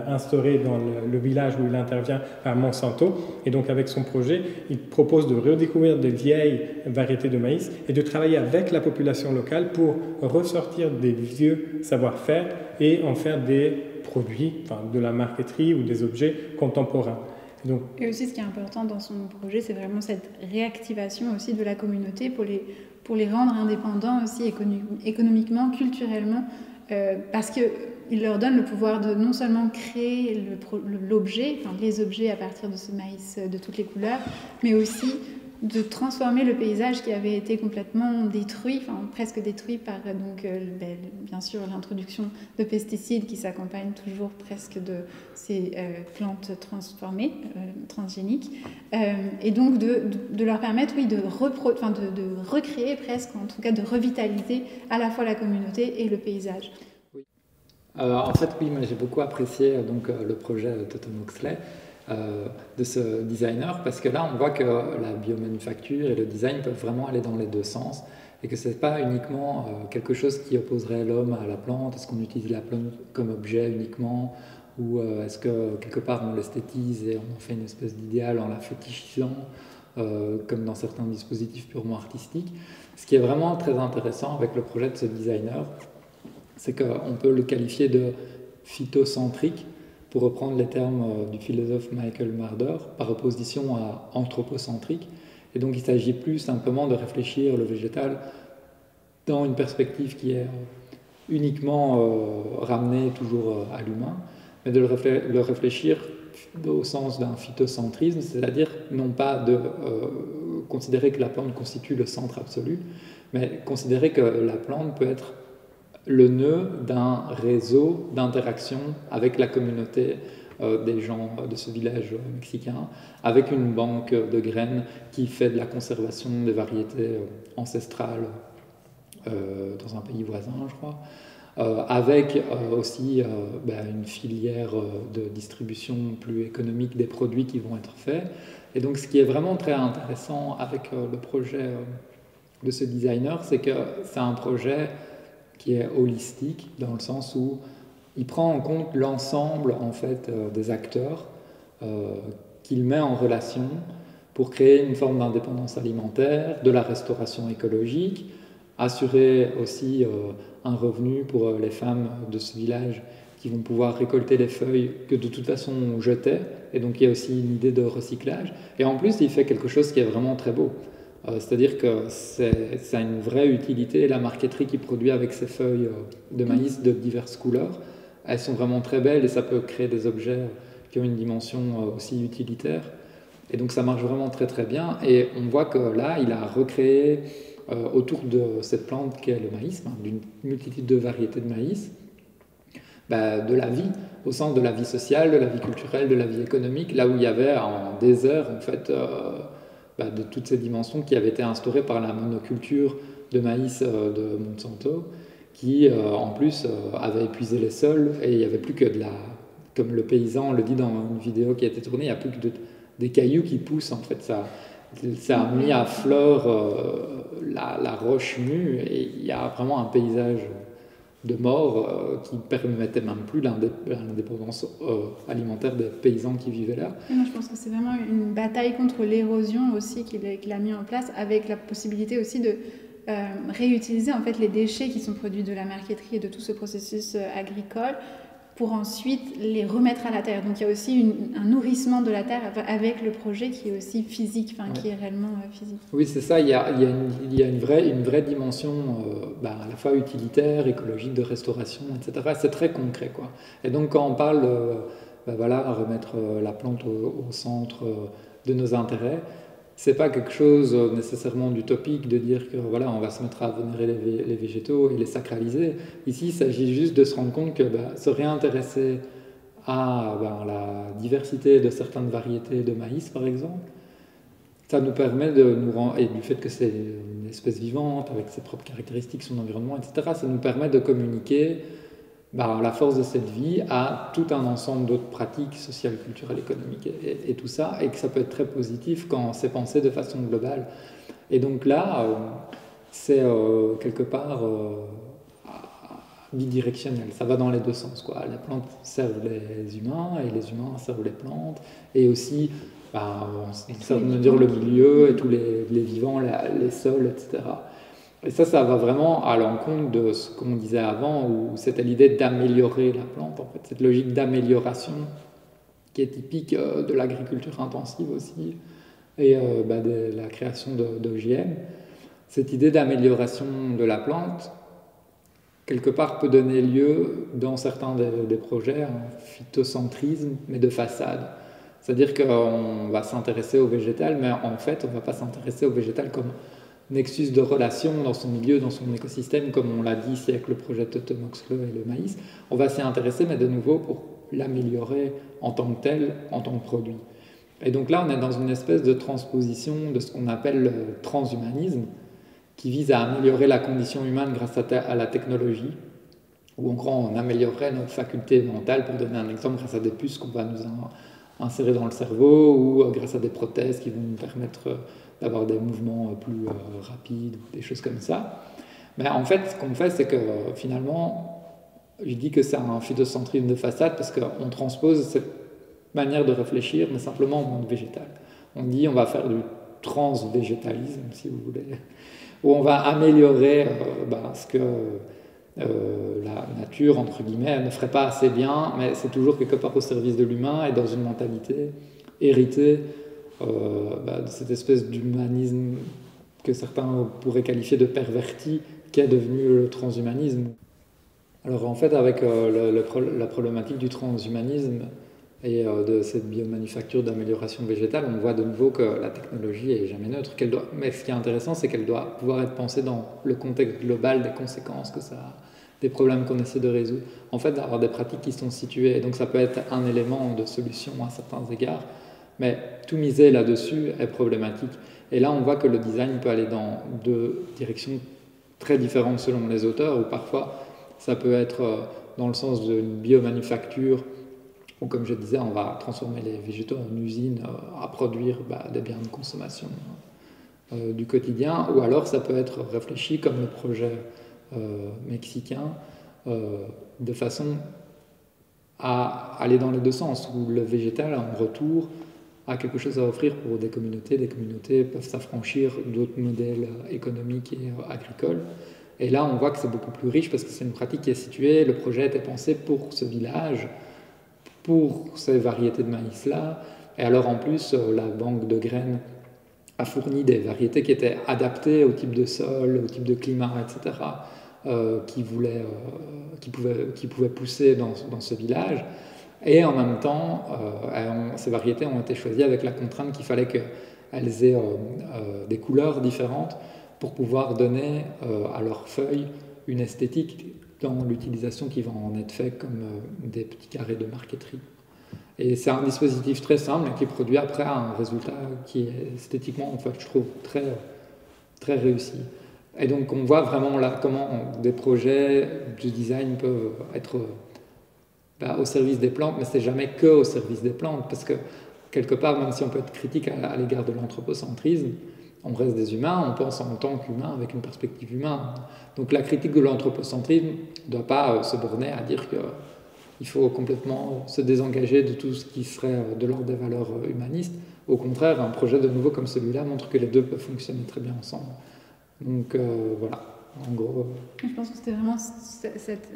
instaurée dans le village où il intervient par Monsanto. Et donc avec son projet, il propose de redécouvrir de vieilles variétés de maïs et de travailler avec la population locale pour ressortir des vieux savoir-faire et en faire des produits, enfin, de la marqueterie ou des objets contemporains.
Donc, et aussi, ce qui est important dans son projet, c'est vraiment cette réactivation aussi de la communauté pour les rendre indépendants aussi économiquement, culturellement, parce qu'il leur donne le pouvoir de non seulement créer l'objet, enfin les objets à partir de ce maïs de toutes les couleurs, mais aussi de transformer le paysage qui avait été complètement détruit, enfin presque détruit par bien sûr l'introduction de pesticides qui s'accompagnent toujours presque de ces plantes transformées, transgéniques, et donc de leur permettre de recréer presque, en tout cas de revitaliser à la fois la communauté et le paysage.
En fait, oui, moi j'ai beaucoup apprécié le projet Totem Huxley de ce designer, parce que là on voit que la biomanufacture et le design peuvent vraiment aller dans les deux sens et que ce n'est pas uniquement quelque chose qui opposerait l'homme à la plante. Est-ce qu'on utilise la plante comme objet uniquement, ou est-ce que quelque part on l'esthétise et on en fait une espèce d'idéal en la fétichisant comme dans certains dispositifs purement artistiques. Ce qui est vraiment très intéressant avec le projet de ce designer, c'est qu'on peut le qualifier de phytocentrique, pour reprendre les termes du philosophe Michael Marder, par opposition à anthropocentrique. Et donc il ne s'agit plus simplement de réfléchir le végétal dans une perspective qui est uniquement ramenée toujours à l'humain, mais de le réfléchir au sens d'un phytocentrisme, c'est-à-dire non pas de considérer que la plante constitue le centre absolu, mais considérer que la plante peut être le nœud d'un réseau d'interaction avec la communauté des gens de ce village mexicain, avec une banque de graines qui fait de la conservation des variétés ancestrales dans un pays voisin, je crois, avec aussi une filière de distribution plus économique des produits qui vont être faits. Et donc ce qui est vraiment très intéressant avec le projet de ce designer, c'est que c'est un projet qui est holistique, dans le sens où il prend en compte l'ensemble en fait, des acteurs qu'il met en relation pour créer une forme d'indépendance alimentaire, de la restauration écologique, assurer aussi un revenu pour les femmes de ce village qui vont pouvoir récolter les feuilles que de toute façon on jetait, et donc il y a aussi une idée de recyclage. Et en plus, il fait quelque chose qui est vraiment très beau. C'est-à-dire que ça a une vraie utilité. La marqueterie qu'il produit avec ses feuilles de maïs de diverses couleurs, elles sont vraiment très belles et ça peut créer des objets qui ont une dimension aussi utilitaire. Et donc ça marche vraiment très très bien. Et on voit que là, il a recréé autour de cette plante qui est le maïs, d'une multitude de variétés de maïs, de la vie, au sens de la vie sociale, de la vie culturelle, de la vie économique, là où il y avait en désert en fait de toutes ces dimensions qui avaient été instaurées par la monoculture de maïs de Monsanto, qui en plus avait épuisé les sols, et il n'y avait plus que de la, comme le paysan le dit dans une vidéo qui a été tournée, il n'y a plus que des cailloux qui poussent en fait. Ça a mis à fleur la roche nue, et il y a vraiment un paysage de mort qui ne permettait même plus l'indépendance alimentaire des paysans qui vivaient là.
Et moi, je pense que c'est vraiment une bataille contre l'érosion aussi qu'il a mis en place, avec la possibilité aussi de réutiliser en fait les déchets qui sont produits de la marqueterie et de tout ce processus agricole pour ensuite les remettre à la terre. Donc il y a aussi un nourrissement de la terre avec le projet qui est aussi physique, qui est réellement physique.
Oui, c'est ça, il y a une vraie dimension à la fois utilitaire, écologique, de restauration, etc. C'est très concret, quoi. Et donc quand on parle remettre la plante au centre de nos intérêts, c'est pas quelque chose nécessairement d'utopique de dire que on va se mettre à vénérer les végétaux et les sacraliser. Ici, il s'agit juste de se rendre compte que se réintéresser à la diversité de certaines variétés de maïs, par exemple, ça nous permet de nous rendre, et du fait que c'est une espèce vivante, avec ses propres caractéristiques, son environnement, etc. Ça nous permet de communiquer la force de cette vie à tout un ensemble d'autres pratiques sociales, culturelles, économiques et tout ça, et que ça peut être très positif quand c'est pensé de façon globale. Et donc là, c'est quelque part bidirectionnel, ça va dans les deux sens, quoi. Les plantes servent les humains et les humains servent les plantes, et aussi ça veut dire le milieu et tous les vivants, les sols, etc. Et ça va vraiment à l'encontre de ce qu'on disait avant, où c'était l'idée d'améliorer la plante, en fait, cette logique d'amélioration qui est typique de l'agriculture intensive aussi, et de la création d'OGM. Cette idée d'amélioration de la plante, quelque part, peut donner lieu, dans certains des projets, à un phytocentrisme, mais de façade. C'est-à-dire qu'on va s'intéresser au végétal, mais en fait, on ne va pas s'intéresser au végétal comme nexus de relation dans son milieu, dans son écosystème, comme on l'a dit ici avec le projet Totomoxle et le maïs. On va s'y intéresser, mais de nouveau pour l'améliorer en tant que tel, en tant que produit. Et donc là, on est dans une espèce de transposition de ce qu'on appelle le transhumanisme, qui vise à améliorer la condition humaine grâce à la technologie, où en gros on améliorerait notre faculté mentale, pour donner un exemple, grâce à des puces qu'on va nous insérer dans le cerveau, ou grâce à des prothèses qui vont nous permettre d'avoir des mouvements plus rapides, des choses comme ça. Mais en fait, ce qu'on fait, c'est que finalement, je dis que c'est un phytocentrisme de façade, parce qu'on transpose cette manière de réfléchir, mais simplement au monde végétal. On dit on va faire du transvégétalisme, si vous voulez, où on va améliorer ce que la nature, entre guillemets, ne ferait pas assez bien, mais c'est toujours quelque part au service de l'humain et dans une mentalité héritée de cette espèce d'humanisme que certains pourraient qualifier de perverti, qui est devenu le transhumanisme. Alors en fait, avec la problématique du transhumanisme et de cette biomanufacture d'amélioration végétale, on voit de nouveau que la technologie est jamais neutre. Mais ce qui est intéressant, c'est qu'elle doit pouvoir être pensée dans le contexte global des conséquences que ça a, des problèmes qu'on essaie de résoudre. En fait, d'avoir des pratiques qui sont situées, et donc ça peut être un élément de solution à certains égards, mais tout miser là-dessus est problématique. Et là, on voit que le design peut aller dans deux directions très différentes selon les auteurs, ou parfois ça peut être dans le sens d'une biomanufacture, où comme je disais, on va transformer les végétaux en usines à produire des biens de consommation du quotidien, ou alors ça peut être réfléchi comme le projet mexicain, de façon à aller dans les deux sens, où le végétal en retour a quelque chose à offrir pour des communautés peuvent s'affranchir d'autres modèles économiques et agricoles. Et là, on voit que c'est beaucoup plus riche parce que c'est une pratique qui est située, le projet était pensé pour ce village, pour ces variétés de maïs-là. Et alors, en plus, la banque de graines a fourni des variétés qui étaient adaptées au type de sol, au type de climat, etc., qui pouvaient pousser dans ce village. Et en même temps, ces variétés ont été choisies avec la contrainte qu'il fallait qu'elles aient des couleurs différentes pour pouvoir donner à leurs feuilles une esthétique dans l'utilisation qui va en être faite comme des petits carrés de marqueterie. Et c'est un dispositif très simple qui produit après un résultat qui est esthétiquement, en fait, je trouve, très, très réussi. Et donc on voit vraiment là comment des projets de design peuvent être au service des plantes, mais c'est jamais que au service des plantes, parce que quelque part, même si on peut être critique à l'égard de l'anthropocentrisme, on reste des humains, on pense en tant qu'humain avec une perspective humaine. Donc la critique de l'anthropocentrisme ne doit pas se borner à dire qu'il faut complètement se désengager de tout ce qui serait de l'ordre des valeurs humanistes. Au contraire, un projet de nouveau comme celui-là montre que les deux peuvent fonctionner très bien ensemble. Donc voilà, en gros.
Je pense que c'était vraiment cette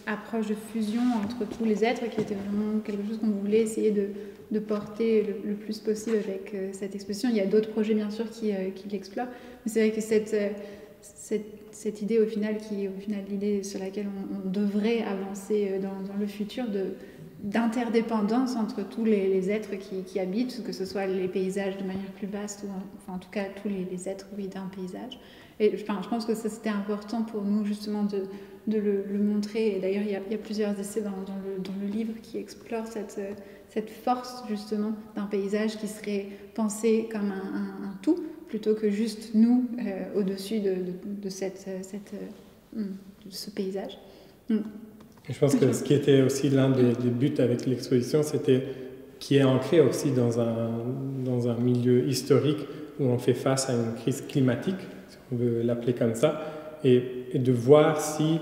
approche de fusion entre tous les êtres qui était vraiment quelque chose qu'on voulait essayer de porter le plus possible avec cette exposition. Il y a d'autres projets bien sûr qui l'explorent, mais c'est vrai que cette idée au final qui est au final l'idée sur laquelle on devrait avancer dans le futur d'interdépendance entre tous les êtres qui habitent, que ce soit les paysages de manière plus vaste, ou enfin en tout cas tous les êtres d'un paysage. Et je pense que ça c'était important pour nous justement de le montrer. Et d'ailleurs il y a plusieurs essais dans le livre qui explorent cette force justement d'un paysage qui serait pensé comme un tout, plutôt que juste nous au-dessus de ce paysage.
Et je pense que ce qui était aussi l'un des buts avec l'exposition, c'était qui est ancré aussi dans un milieu historique où on fait face à une crise climatique, si on veut l'appeler comme ça, et de voir si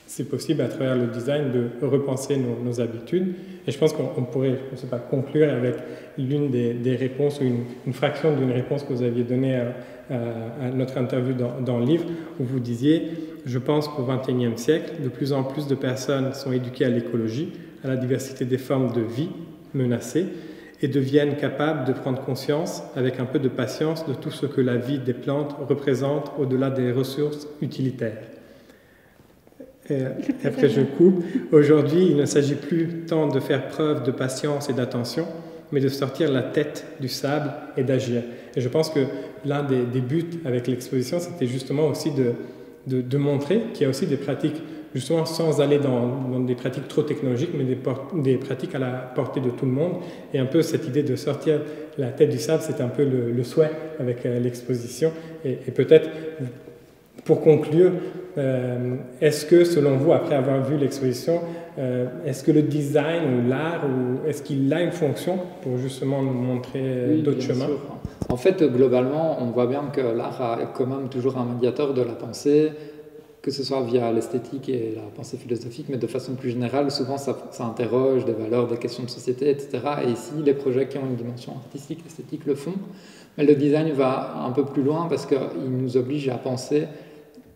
c'est possible à travers le design de repenser nos habitudes. Et je pense qu'on pourrait, je ne sais pas, conclure avec l'une des réponses ou une fraction d'une réponse que vous aviez donnée à notre interview dans le livre, où vous disiez « Je pense qu'au XXIe siècle, de plus en plus de personnes sont éduquées à l'écologie, à la diversité des formes de vie menacées, et deviennent capables de prendre conscience, avec un peu de patience, de tout ce que la vie des plantes représente au-delà des ressources utilitaires. » Et après, je coupe. Aujourd'hui, il ne s'agit plus tant de faire preuve de patience et d'attention, mais de sortir la tête du sable et d'agir. Et je pense que l'un des buts avec l'exposition, c'était justement aussi de montrer qu'il y a aussi des pratiques, justement sans aller dans des pratiques trop technologiques, mais des pratiques à la portée de tout le monde. Et un peu cette idée de sortir la tête du sable, c'est un peu le souhait avec l'exposition. Et peut-être, pour conclure, est-ce que, selon vous, après avoir vu l'exposition, est-ce que le design ou l'art, est-ce qu'il a une fonction pour justement nous montrer d'autres chemins?
Sûr. En fait, globalement, on voit bien que l'art a quand même toujours un médiateur de la pensée, que ce soit via l'esthétique et la pensée philosophique, mais de façon plus générale, souvent ça interroge des valeurs, des questions de société, etc. Et ici, les projets qui ont une dimension artistique, esthétique le font. Mais le design va un peu plus loin parce qu'il nous oblige à penser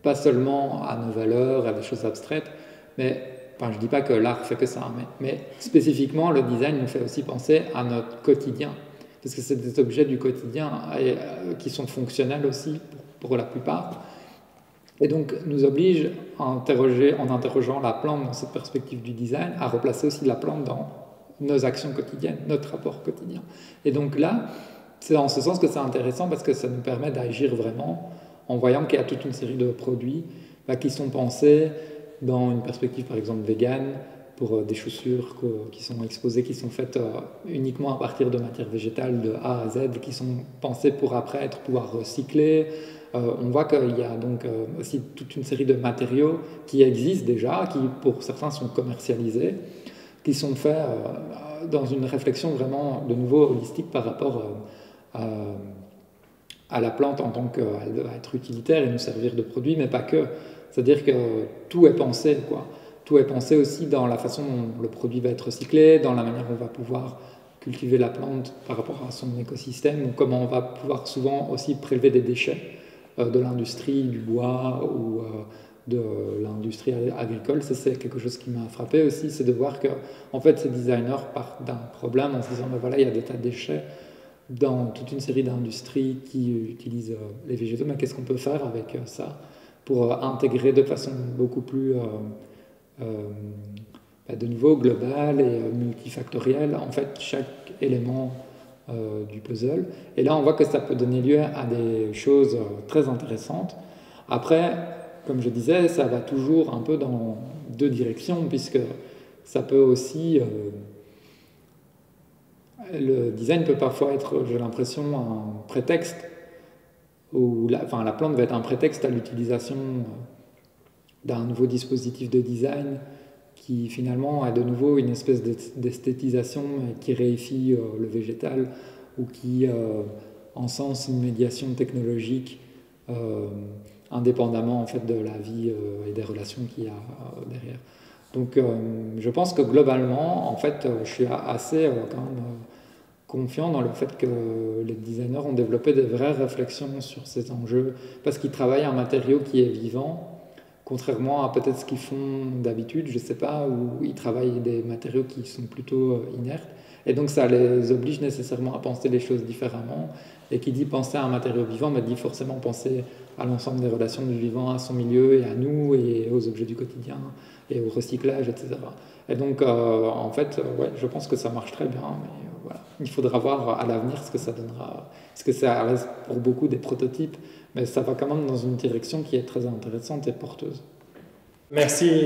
pas seulement à nos valeurs, à des choses abstraites, mais je ne dis pas que l'art fait que ça, mais spécifiquement, le design nous fait aussi penser à notre quotidien, parce que c'est des objets du quotidien qui sont fonctionnels aussi pour la plupart, et donc nous oblige en interrogeant la plante dans cette perspective du design, à replacer aussi la plante dans nos actions quotidiennes, notre rapport quotidien. Et donc là, c'est dans ce sens que c'est intéressant, parce que ça nous permet d'agir vraiment en voyant qu'il y a toute une série de produits qui sont pensés dans une perspective par exemple vegan, pour des chaussures qui sont exposées, qui sont faites uniquement à partir de matières végétales de A à Z, qui sont pensées pour après pouvoir recycler. On voit qu'il y a donc aussi toute une série de matériaux qui existent déjà, qui pour certains sont commercialisés, qui sont faits dans une réflexion vraiment de nouveau holistique par rapport à la plante en tant qu'elle doit être utilitaire et nous servir de produit, mais pas que. C'est-à-dire que tout est pensé, quoi. Tout est pensé aussi dans la façon dont le produit va être recyclé, dans la manière dont on va pouvoir cultiver la plante par rapport à son écosystème, ou comment on va pouvoir souvent aussi prélever des déchets de l'industrie, du bois ou de l'industrie agricole. Ça, c'est quelque chose qui m'a frappé aussi, c'est de voir que en fait, ces designers partent d'un problème en se disant, ben voilà, il y a des tas de déchets dans toute une série d'industries qui utilisent les végétaux, mais qu'est-ce qu'on peut faire avec ça pour intégrer de façon beaucoup plus de nouveau globale et multifactorielle en fait chaque élément du puzzle. Et là on voit que ça peut donner lieu à des choses très intéressantes. Après, comme je disais, ça va toujours un peu dans deux directions, puisque ça peut aussi le design peut parfois être, j'ai l'impression, un prétexte, où la plante va être un prétexte à l'utilisation d'un nouveau dispositif de design qui finalement a de nouveau une espèce d'esthétisation qui réifie le végétal, ou qui encense une médiation technologique indépendamment en fait de la vie et des relations qu'il y a derrière. Donc je pense que globalement, en fait, je suis assez quand même confiant dans le fait que les designers ont développé des vraies réflexions sur ces enjeux, parce qu'ils travaillent un matériau qui est vivant, contrairement à peut-être ce qu'ils font d'habitude, je ne sais pas, où ils travaillent des matériaux qui sont plutôt inertes, et donc ça les oblige nécessairement à penser les choses différemment. Et qui dit penser à un matériau vivant, dit forcément penser à l'ensemble des relations du vivant, à son milieu et à nous, et aux objets du quotidien, et au recyclage, etc. Et donc, en fait, ouais, je pense que ça marche très bien, mais voilà. Il faudra voir à l'avenir ce que ça donnera. Parce que ça reste pour beaucoup des prototypes, mais ça va quand même dans une direction qui est très intéressante et porteuse.
Merci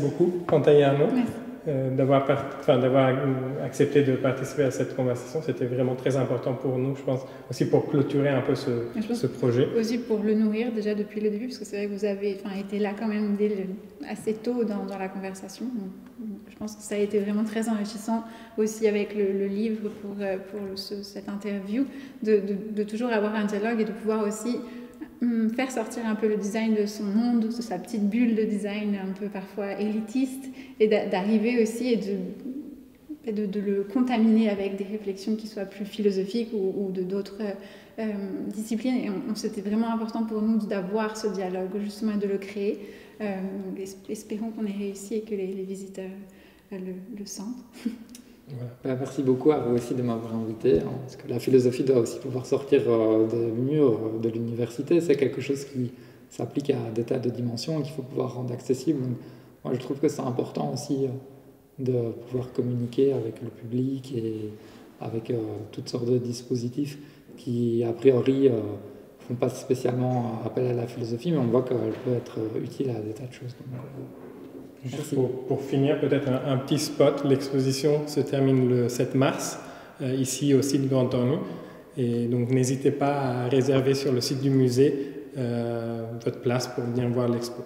beaucoup, Pantayano.
Merci.
d'avoir accepté de participer à cette conversation. C'était vraiment très important pour nous, je pense, aussi pour clôturer un peu ce projet.
Aussi pour le nourrir déjà depuis le début, parce que c'est vrai que vous avez été là quand même assez tôt dans la conversation. Donc, je pense que ça a été vraiment très enrichissant aussi avec le livre pour cette interview, de toujours avoir un dialogue et de pouvoir aussi faire sortir un peu le design de son monde, de sa petite bulle de design un peu parfois élitiste, et d'arriver aussi et de le contaminer avec des réflexions qui soient plus philosophiques ou de d'autres disciplines. Et c'était vraiment important pour nous d'avoir ce dialogue, justement, et de le créer. Espérons qu'on ait réussi et que les visiteurs le sentent.
Voilà. Merci beaucoup à vous aussi de m'avoir invité, hein, parce que la philosophie doit aussi pouvoir sortir des murs de l'université. C'est quelque chose qui s'applique à des tas de dimensions et qu'il faut pouvoir rendre accessible. Donc, moi, je trouve que c'est important aussi de pouvoir communiquer avec le public et avec toutes sortes de dispositifs qui, a priori, font pas spécialement appel à la philosophie, mais on voit qu'elle peut être utile à des tas de choses. Donc,
juste pour finir, peut-être un petit spot. L'exposition se termine le 7 mars, ici au site Grand Ornu. Et donc, n'hésitez pas à réserver sur le site du musée votre place pour venir voir l'expo.